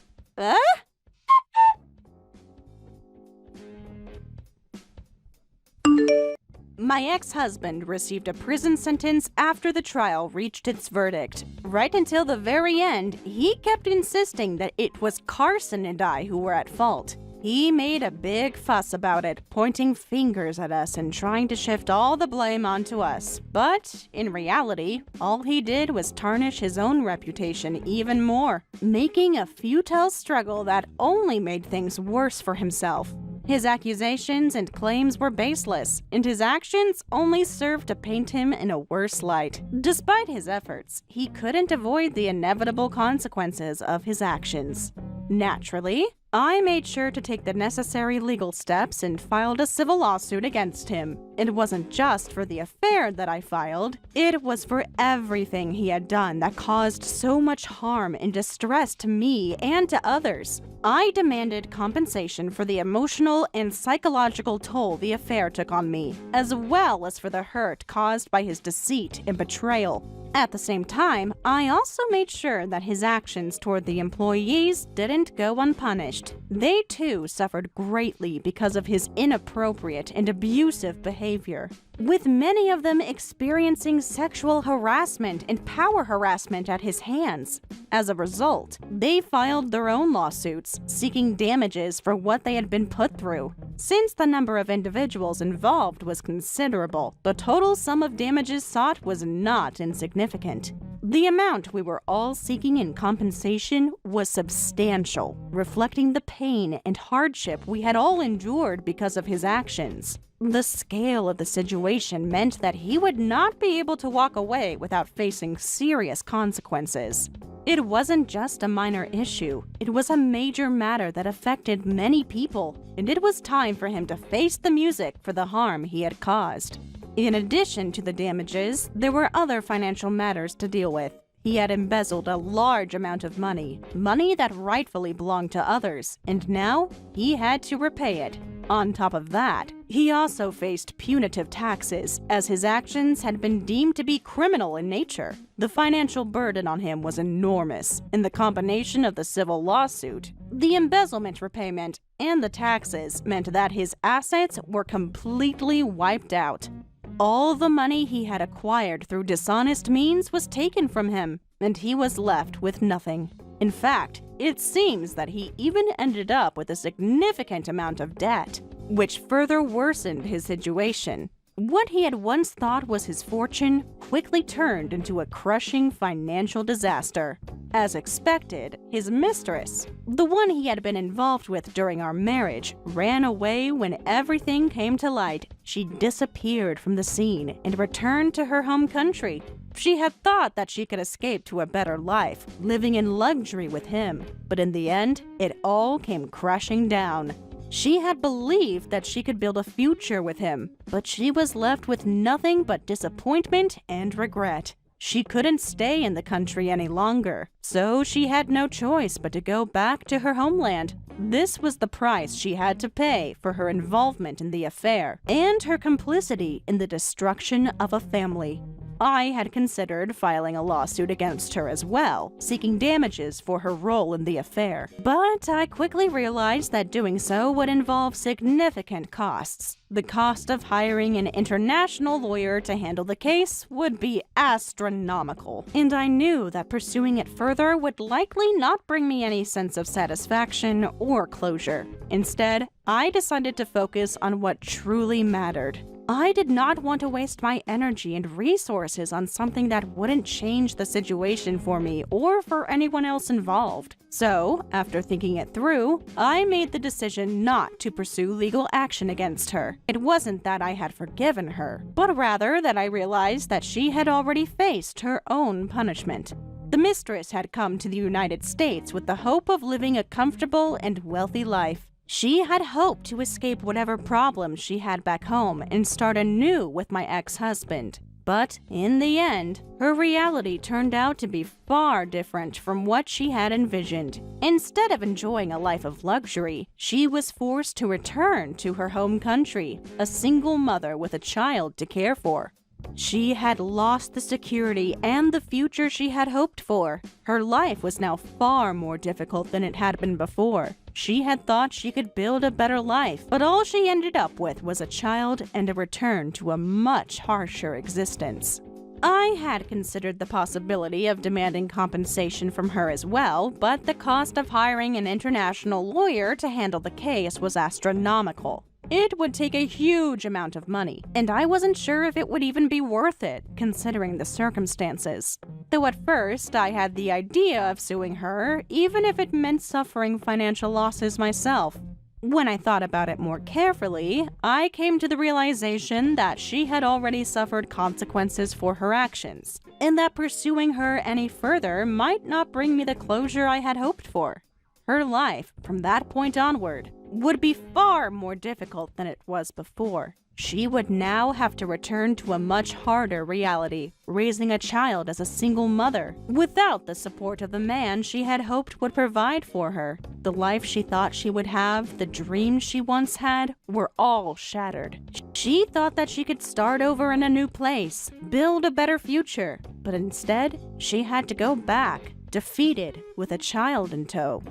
My ex-husband received a prison sentence after the trial reached its verdict. Right until the very end, he kept insisting that it was Carson and I who were at fault. He made a big fuss about it, pointing fingers at us and trying to shift all the blame onto us. But, in reality, all he did was tarnish his own reputation even more, making a futile struggle that only made things worse for himself. His accusations and claims were baseless, and his actions only served to paint him in a worse light. Despite his efforts, he couldn't avoid the inevitable consequences of his actions. Naturally, I made sure to take the necessary legal steps and filed a civil lawsuit against him. It wasn't just for the affair that I filed, it was for everything he had done that caused so much harm and distress to me and to others. I demanded compensation for the emotional and psychological toll the affair took on me, as well as for the hurt caused by his deceit and betrayal. At the same time, I also made sure that his actions toward the employees didn't go unpunished. They too suffered greatly because of his inappropriate and abusive behavior, with many of them experiencing sexual harassment and power harassment at his hands. As a result, they filed their own lawsuits, seeking damages for what they had been put through. Since the number of individuals involved was considerable, the total sum of damages sought was not insignificant. The amount we were all seeking in compensation was substantial, reflecting the pain and hardship we had all endured because of his actions. The scale of the situation meant that he would not be able to walk away without facing serious consequences. It wasn't just a minor issue, it was a major matter that affected many people, and it was time for him to face the music for the harm he had caused. In addition to the damages, there were other financial matters to deal with. He had embezzled a large amount of money that rightfully belonged to others, and now he had to repay it. On top of that, he also faced punitive taxes, as his actions had been deemed to be criminal in nature. The financial burden on him was enormous, and the combination of the civil lawsuit, the embezzlement repayment, and the taxes meant that his assets were completely wiped out. All the money he had acquired through dishonest means was taken from him, and he was left with nothing. In fact, it seems that he even ended up with a significant amount of debt, which further worsened his situation. What he had once thought was his fortune quickly turned into a crushing financial disaster. As expected, his mistress, the one he had been involved with during our marriage, ran away when everything came to light. She disappeared from the scene and returned to her home country. She had thought that she could escape to a better life, living in luxury with him, but in the end, it all came crashing down. She had believed that she could build a future with him, but she was left with nothing but disappointment and regret. She couldn't stay in the country any longer, so she had no choice but to go back to her homeland. This was the price she had to pay for her involvement in the affair and her complicity in the destruction of a family. I had considered filing a lawsuit against her as well, seeking damages for her role in the affair. But I quickly realized that doing so would involve significant costs. The cost of hiring an international lawyer to handle the case would be astronomical, and I knew that pursuing it further would likely not bring me any sense of satisfaction or closure. Instead, I decided to focus on what truly mattered. I did not want to waste my energy and resources on something that wouldn't change the situation for me or for anyone else involved. So, after thinking it through, I made the decision not to pursue legal action against her. It wasn't that I had forgiven her, but rather that I realized that she had already faced her own punishment. The mistress had come to the United States with the hope of living a comfortable and wealthy life. She had hoped to escape whatever problems she had back home and start anew with my ex-husband. But in the end, her reality turned out to be far different from what she had envisioned. Instead of enjoying a life of luxury, she was forced to return to her home country, a single mother with a child to care for. She had lost the security and the future she had hoped for. Her life was now far more difficult than it had been before. She had thought she could build a better life, but all she ended up with was a child and a return to a much harsher existence. I had considered the possibility of demanding compensation from her as well, but the cost of hiring an international lawyer to handle the case was astronomical. It would take a huge amount of money, and I wasn't sure if it would even be worth it, considering the circumstances. Though at first, I had the idea of suing her, even if it meant suffering financial losses myself. When I thought about it more carefully, I came to the realization that she had already suffered consequences for her actions, and that pursuing her any further might not bring me the closure I had hoped for. Her life, from that point onward, would be far more difficult than it was before. She would now have to return to a much harder reality, raising a child as a single mother, without the support of the man she had hoped would provide for her. The life she thought she would have, the dreams she once had, were all shattered. She thought that she could start over in a new place, build a better future, but instead, she had to go back, defeated, with a child in tow.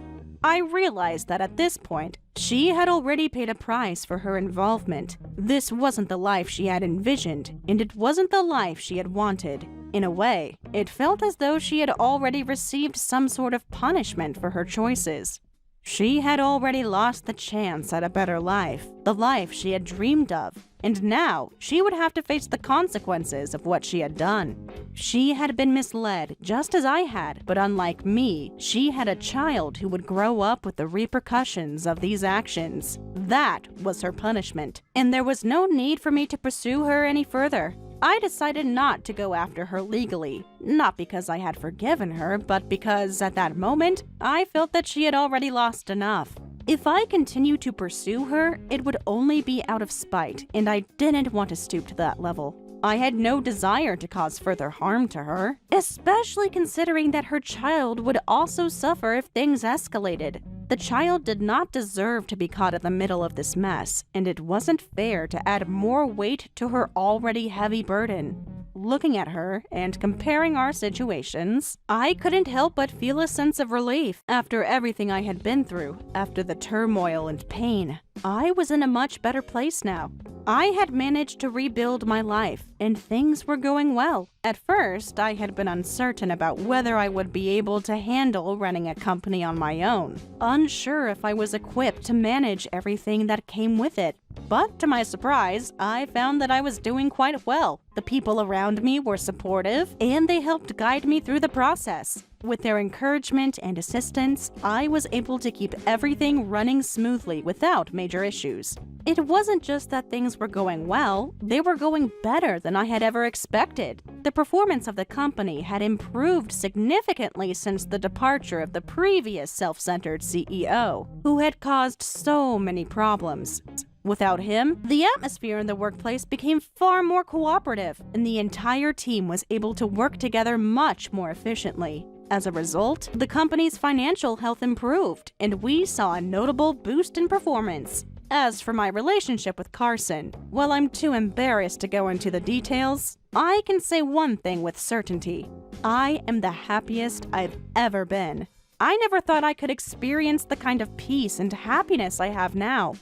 I realized that at this point, she had already paid a price for her involvement. This wasn't the life she had envisioned, and it wasn't the life she had wanted. In a way, it felt as though she had already received some sort of punishment for her choices. She had already lost the chance at a better life, the life she had dreamed of. and now she would have to face the consequences of what she had done. She had been misled just as I had, but unlike me, she had a child who would grow up with the repercussions of these actions. That was her punishment, and there was no need for me to pursue her any further. I decided not to go after her legally, not because I had forgiven her, but because at that moment, I felt that she had already lost enough. If I continued to pursue her, it would only be out of spite, and I didn't want to stoop to that level. I had no desire to cause further harm to her, especially considering that her child would also suffer if things escalated. The child did not deserve to be caught in the middle of this mess, and it wasn't fair to add more weight to her already heavy burden. Looking at her and comparing our situations, I couldn't help but feel a sense of relief after everything I had been through, after the turmoil and pain. I was in a much better place now. I had managed to rebuild my life, and things were going well. At first, I had been uncertain about whether I would be able to handle running a company on my own, unsure if I was equipped to manage everything that came with it. But to my surprise, I found that I was doing quite well. The people around me were supportive, and they helped guide me through the process. With their encouragement and assistance, I was able to keep everything running smoothly without major issues. It wasn't just that things were going well, they were going better than I had ever expected. The performance of the company had improved significantly since the departure of the previous self-centered CEO, who had caused so many problems. Without him, the atmosphere in the workplace became far more cooperative, and the entire team was able to work together much more efficiently. As a result, the company's financial health improved, and we saw a notable boost in performance. As for my relationship with Carson, while I'm too embarrassed to go into the details, I can say one thing with certainty. I am the happiest I've ever been. I never thought I could experience the kind of peace and happiness I have now.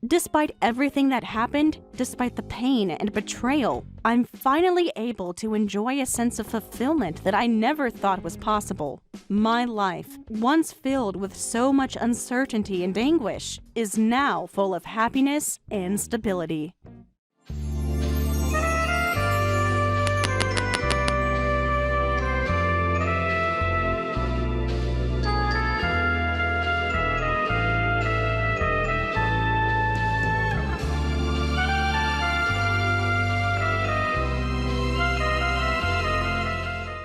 Despite everything that happened, despite the pain and betrayal, I'm finally able to enjoy a sense of fulfillment that I never thought was possible. My life, once filled with so much uncertainty and anguish, is now full of happiness and stability.